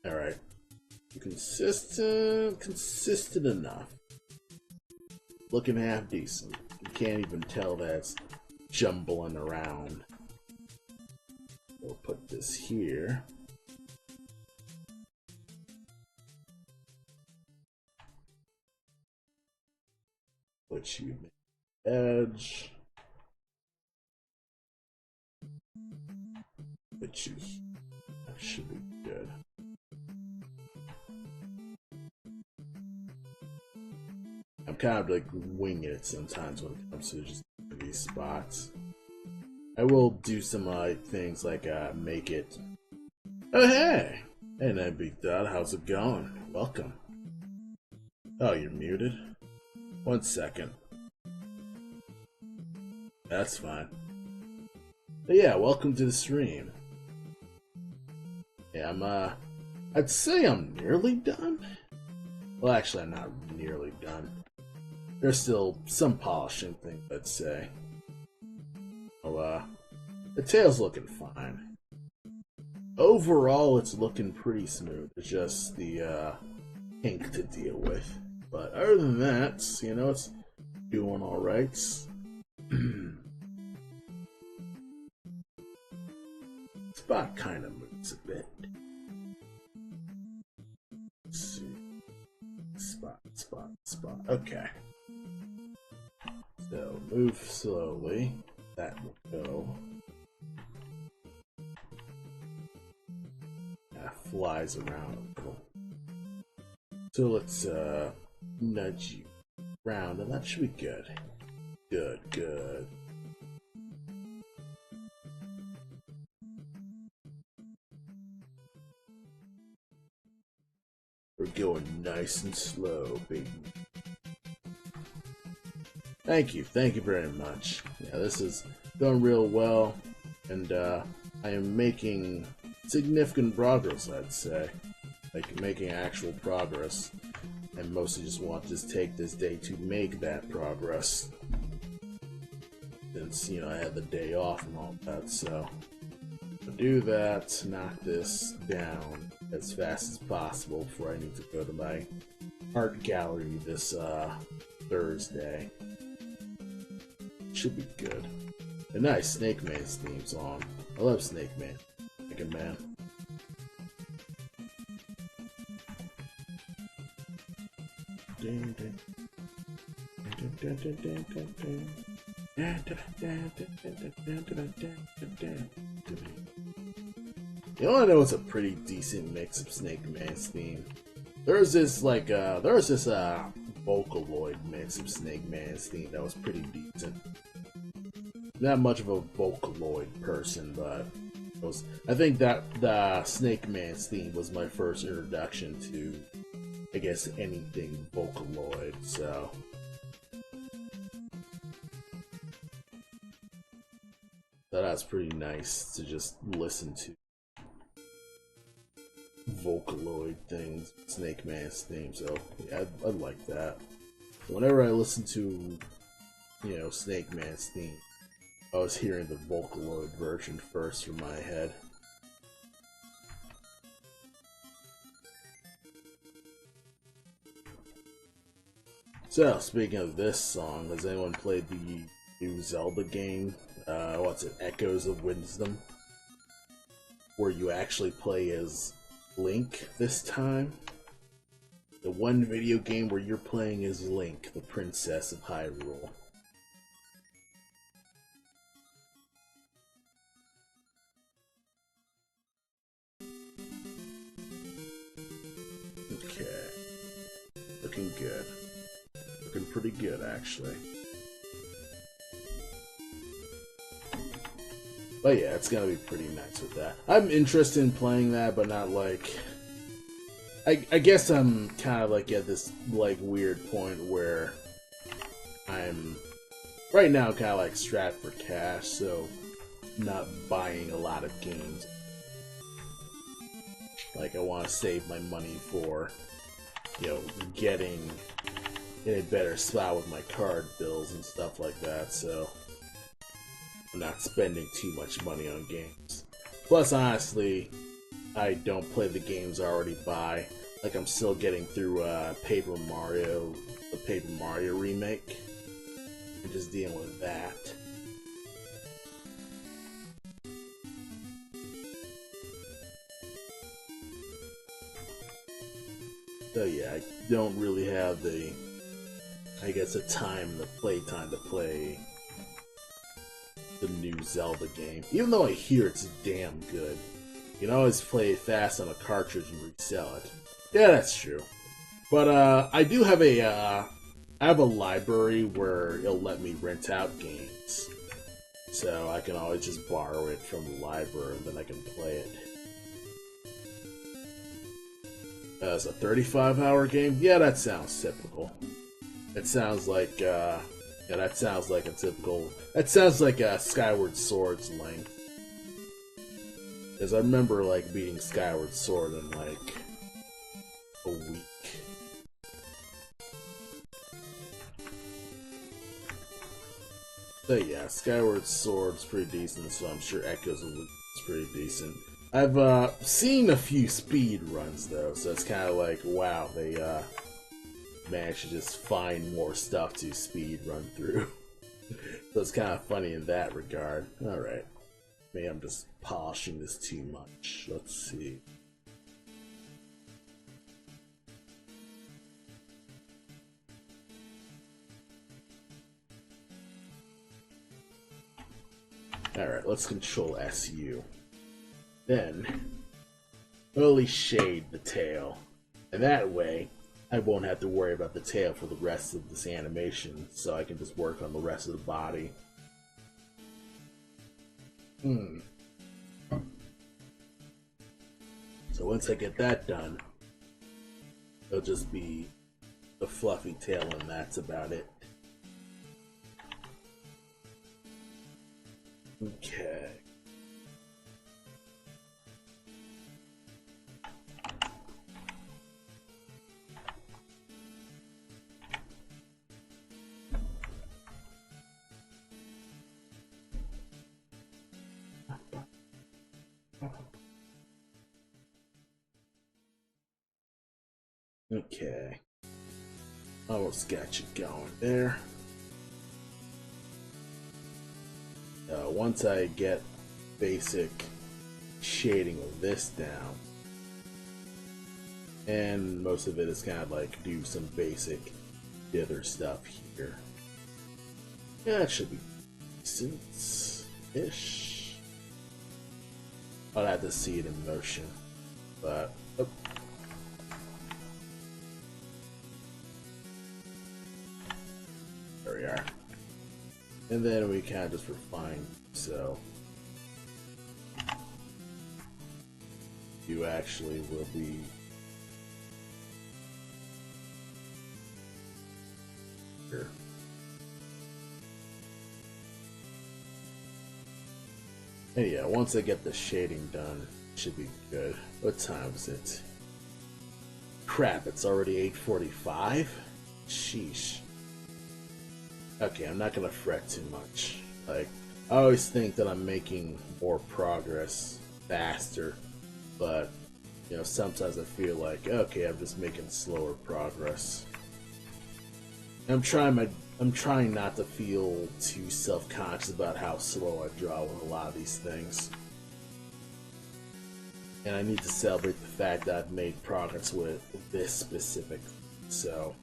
Alright. Consistent enough. Looking half decent. You can't even tell that it's jumbling around. We'll put this here. Put you edge. Put you. That should be good. I'm kind of like winging it sometimes when it comes to just these spots. I will do some things like make it. Oh hey, hey Big Dot, how's it going? Welcome. Oh, you're muted. 1 second. That's fine. But yeah, welcome to the stream. Yeah, I'd say I'm nearly done. Well, actually, I'm not nearly done. There's still some polishing thing, let's say. I'll The tail's looking fine. Overall, it's looking pretty smooth. It's just the ink to deal with. But other than that, you know, it's doing alright. Spot kind of moves a bit. Let's see. Spot. Okay. So, move slowly. That will go. Flies around a little. So let's nudge you around, and that should be good. Good. We're going nice and slow, baby. Thank you very much. Yeah, this is going real well, and I am making significant progress, I'd say. Like, making actual progress. And mostly just want to take this day to make that progress. Since, you know, I had the day off and all that, so to do that, knock this down as fast as possible before I need to go to my art gallery this Thursday. Should be good. A nice Snake Man's theme's on. I love Snake Man. Snake Man. You wanna know what's a pretty decent mix of Snake Man's theme? There's this Vocaloid mix of Snake Man's theme that was pretty decent. Not much of a Vocaloid person, but I think that the Snake Man's theme was my first introduction to, I guess, anything Vocaloid, so that's pretty nice to just listen to Vocaloid things, Snake Man's theme, so yeah, I'd like that. Whenever I listen to, you know, Snake Man's theme, I was hearing the Vocaloid version first in my head. So, speaking of this song, has anyone played the new Zelda game? What's it? Echoes of Wisdom? Where you actually play as Link this time? The one video game where you're playing as Link, the Princess of Hyrule. Okay. Looking good. Looking pretty good, actually. But yeah, it's gonna be pretty nice with that. I'm interested in playing that, but not like... I guess I'm kind of like at this like weird point where I'm... Right now kind of like strapped for cash, so I'm not buying a lot of games. Like, I want to save my money for, you know, getting in a better spot with my card bills and stuff like that, so I'm not spending too much money on games. Plus, honestly, I don't play the games I already buy. Like, I'm still getting through the Paper Mario remake. I'm just dealing with that. So yeah, I don't really have the, I guess, the playtime to play the new Zelda game. Even though I hear it's damn good. You can always play it fast on a cartridge and resell it. Yeah, that's true. But I do have I have a library where it'll let me rent out games. So I can always just borrow it from the library and then I can play it. As a 35-hour game? Yeah, that sounds typical. It sounds like, yeah, that sounds like a typical... That sounds like a Skyward Sword's length. Because I remember, like, beating Skyward Sword in, like, a week. But yeah, Skyward Sword's pretty decent, so I'm sure Echoes is pretty decent. I've seen a few speed runs though, so it's kind of like, wow, they managed to just find more stuff to speed run through. So it's kind of funny in that regard. Alright. Maybe I'm just polishing this too much. Let's see. Alright, let's control SU. Then, only shade the tail. And that way, I won't have to worry about the tail for the rest of this animation, so I can just work on the rest of the body. So once I get that done, it'll just be the fluffy tail and that's about it. Okay. Okay. Almost got you going there. Once I get basic shading of this down, and most of it is kind of like do some basic dither stuff here. Yeah, that should be decent-ish. I'll have to see it in motion, but oh. There we are. And then we kind of just refine, so you actually will be here. And yeah, once I get the shading done, it should be good. What time is it? Crap, it's already 8:45? Sheesh. Okay, I'm not gonna fret too much. Like, I always think that I'm making more progress faster, but you know, sometimes I feel like, okay, I'm just making slower progress. I'm trying not to feel too self-conscious about how slow I draw with a lot of these things. And I need to celebrate the fact that I've made progress with this specific, so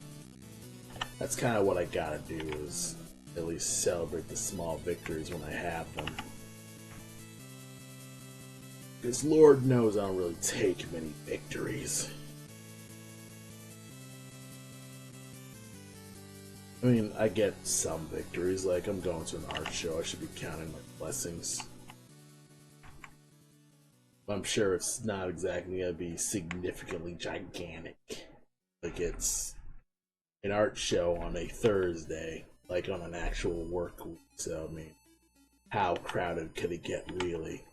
that's kind of what I gotta do, is at least celebrate the small victories when I have them. Because Lord knows I don't really take many victories. I mean, I get some victories, like I'm going to an art show, I should be counting my blessings. I'm sure it's not exactly going to be significantly gigantic. Like, it's an art show on a Thursday, like on an actual work week, so I mean, how crowded could it get really?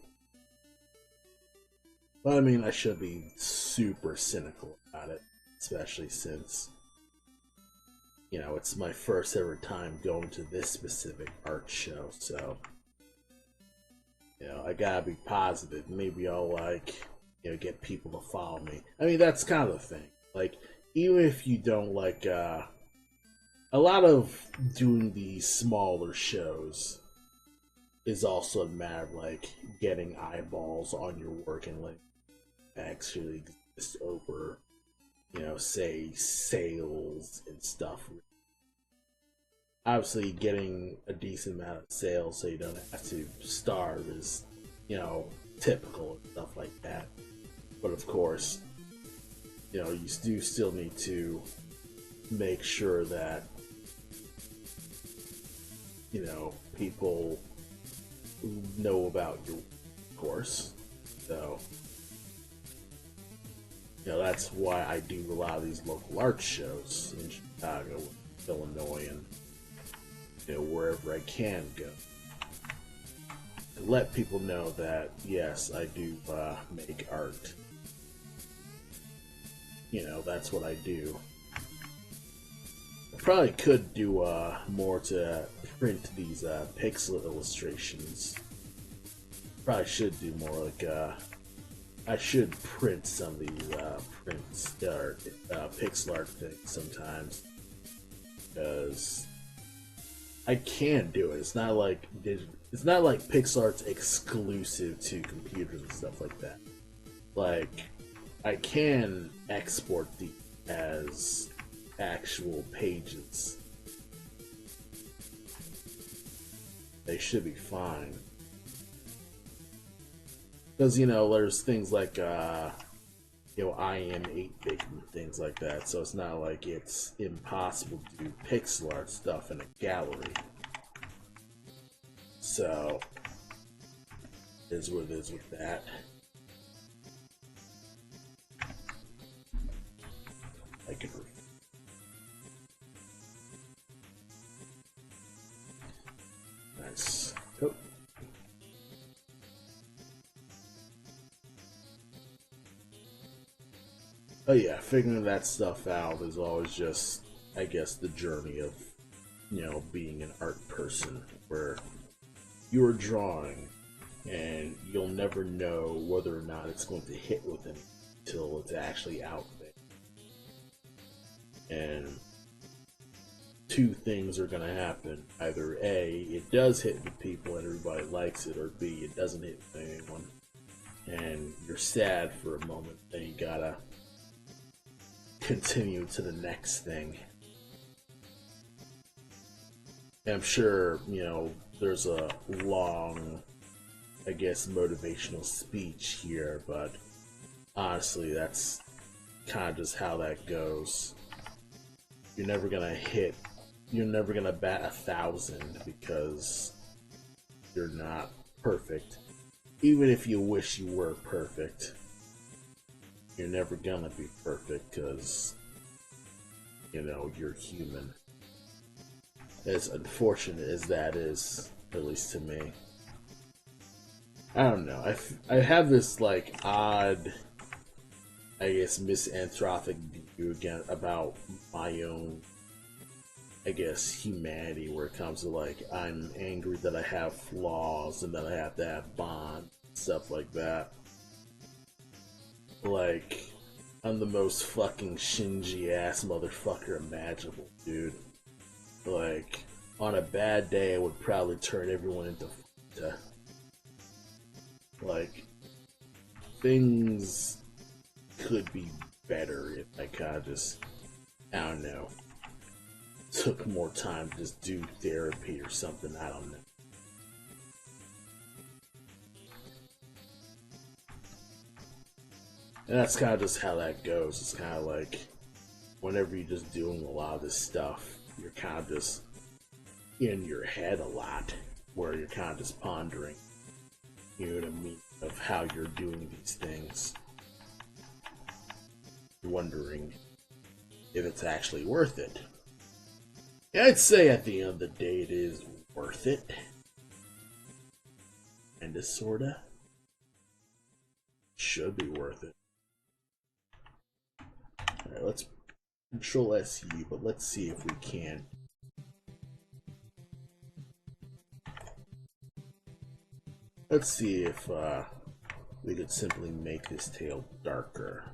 But I mean, I should be super cynical about it, especially since, you know, it's my first ever time going to this specific art show, so, you know, I gotta be positive. Maybe I'll, like, you know, get people to follow me. I mean, that's kind of the thing. Like, even if you don't, like, a lot of doing these smaller shows is also a matter of, like, getting eyeballs on your work and, like, actually exist over, you know, say, sales and stuff. Obviously, getting a decent amount of sales so you don't have to starve is, you know, typical and stuff like that. But of course, you know, you do still need to make sure that, you know, people know about your course. So, you know, that's why I do a lot of these local art shows in Chicago, Illinois, and, you know, wherever I can go. And let people know that, yes, I do make art. You know, that's what I do. probably could do more to print these pixel illustrations. Probably should do more like I should print some of these prints or pixel art things sometimes because I can do it. It's not like pixel art's exclusive to computers and stuff like that. Like I can export these as actual pages. They should be fine. Because, there's things like, I am 8-bit and things like that, so it's not like it's impossible to do pixel art stuff in a gallery. So, it is what it is with that. I could. Nice. Oh. Oh yeah, figuring that stuff out is always just, I guess, the journey of, being an art person, where you're drawing and you'll never know whether or not it's going to hit with them until it's actually out there. And two things are going to happen. Either A, it does hit with people and everybody likes it, or B, it doesn't hit with anyone. And you're sad for a moment, then you gotta continue to the next thing. And I'm sure, there's a long, I guess, motivational speech here, but honestly, that's kind of just how that goes. You're never gonna bat 1,000 because you're not perfect. Even if you wish you were perfect, you're never gonna be perfect because, you're human. As unfortunate as that is, at least to me. I don't know. I have this, odd, I guess, misanthropic view again about my own, I guess, humanity, where it comes to, I'm angry that I have flaws and that I have to have bonds, stuff like that. I'm the most fucking Shinji ass motherfucker imaginable, dude. On a bad day, I would probably turn everyone into things could be better if I kinda just, I don't know, took more time to just do therapy or something, I don't know. And that's kind of just how that goes. It's kind of whenever you're just doing a lot of this stuff, you're kind of just in your head a lot, where you're kind of just pondering, you know what I mean, of how you're doing these things. You're wondering if it's actually worth it. Yeah, I'd say at the end of the day it is worth it. Kinda, sorta. Should be worth it. Alright, let's Control SU, but let's see if we can. Let's see if we could simply make this tail darker.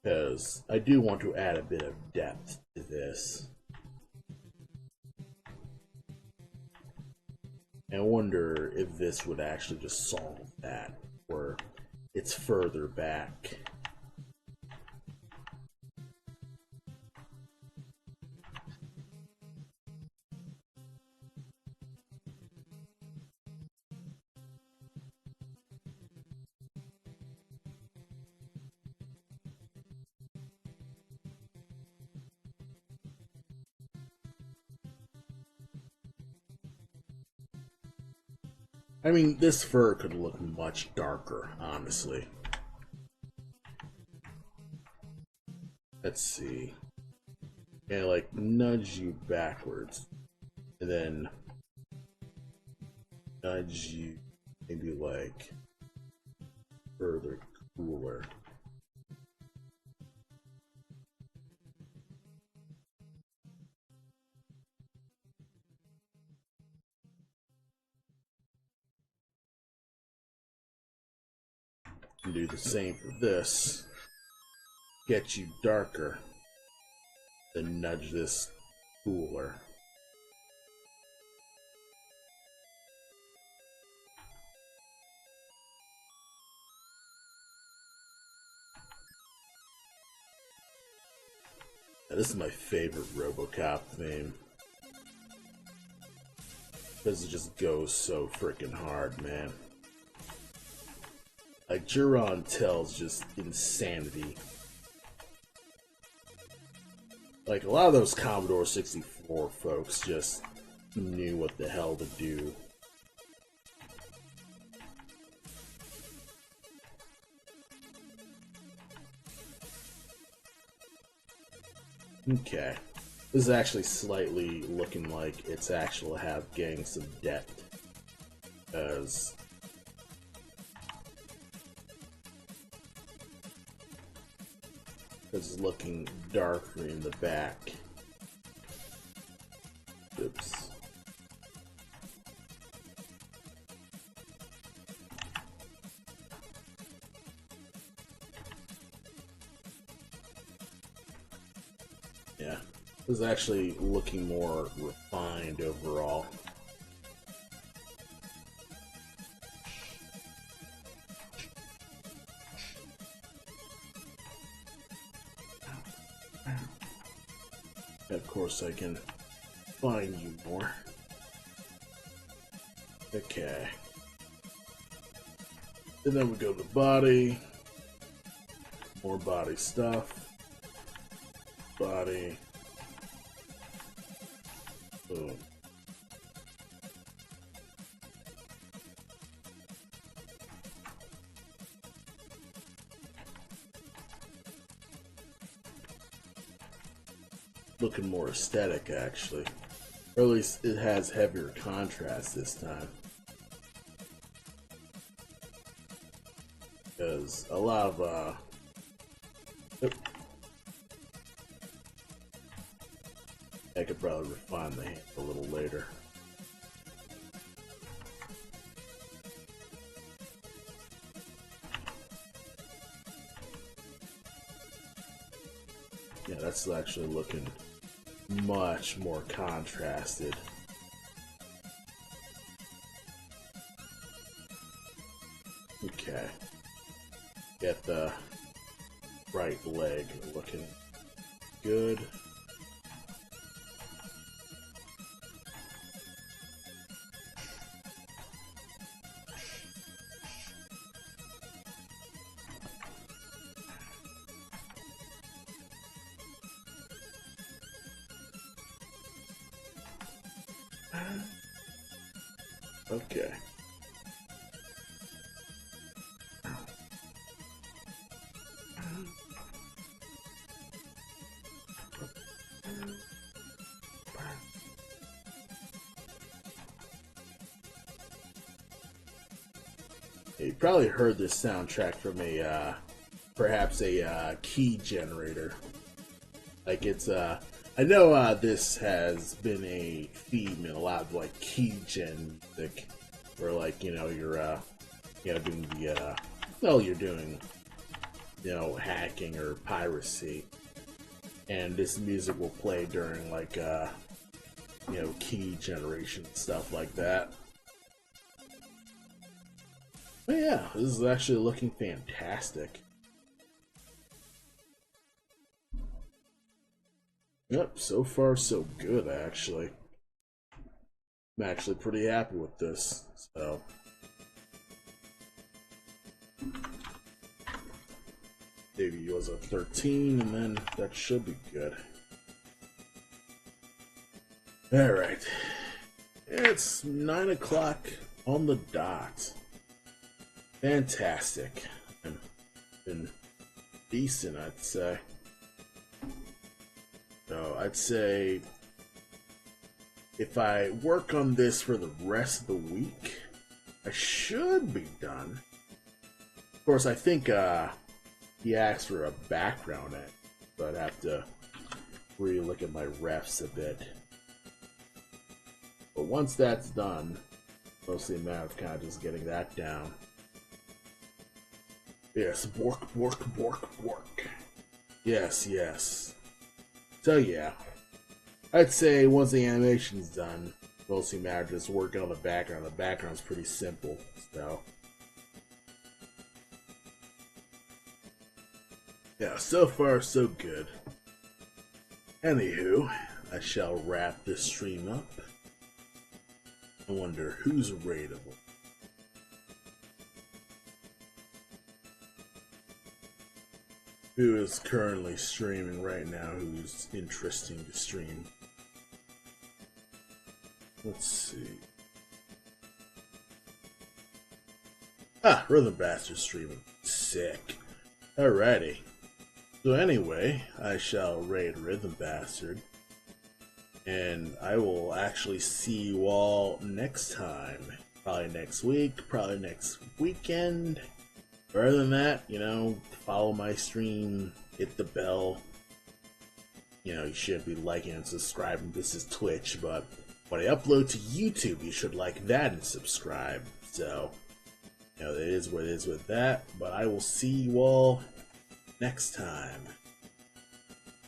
Because I do want to add a bit of depth to this. And I wonder if this would actually just solve that, or it's further back. I mean, this fur could look much darker, honestly. Let's see. And nudge you backwards. And then nudge you maybe further cooler. And do the same for this. Get you darker. Then nudge this cooler. Now, this is my favorite RoboCop theme. Because it just goes so freaking hard, man. Like, Juron tells just insanity. Like, a lot of those Commodore 64 folks just knew what the hell to do. Okay. This is actually slightly looking like it's actually getting some depth. Because it's looking darker in the back. Oops. Yeah, this is actually looking more refined overall. Of course, I can find you more. Okay. And then we go to body. More body stuff. Body. Boom. Looking more aesthetic, actually. Or at least it has heavier contrast this time. Because a lot of, I could probably refine the hand a little later. Yeah, that's actually looking much more contrasted. Okay. Get the right leg looking good. Okay. You probably heard this soundtrack from a, perhaps a key generator. Like it's, I know this has been a theme in a lot of like key gen music, where like you're doing the well, you're doing hacking or piracy, and this music will play during like key generation stuff like that. But yeah, this is actually looking fantastic. Yep, so far so good actually. I'm actually pretty happy with this, so. Maybe it was a 13, and then that should be good. Alright. It's 9 o'clock on the dot. Fantastic. Been decent, I'd say. So, I'd say if I work on this for the rest of the week, I should be done. Of course, I think he asked for a background act, so I'd have to really look at my refs a bit. But once that's done, mostly a matter of kind of just getting that down. Yes, bork, bork, bork, bork. Yes, yes. So yeah, I'd say once the animation's done, mostly a matter of just working on the background. The background's pretty simple, so. Yeah, so far so good. Anywho, I shall wrap this stream up. I wonder who's rateable. Who is currently streaming right now, who's interesting to stream. Let's see. Ah, Rhythm Bastard streaming. Sick. Alrighty. So anyway, I shall raid Rhythm Bastard. And I will actually see you all next time. Probably next week, probably next weekend. Other than that, you know, follow my stream, hit the bell. You know, you should be liking and subscribing. This is Twitch, but when I upload to YouTube, you should like that and subscribe. So, you know, it is what it is with that. But I will see you all next time.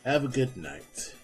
Have a good night.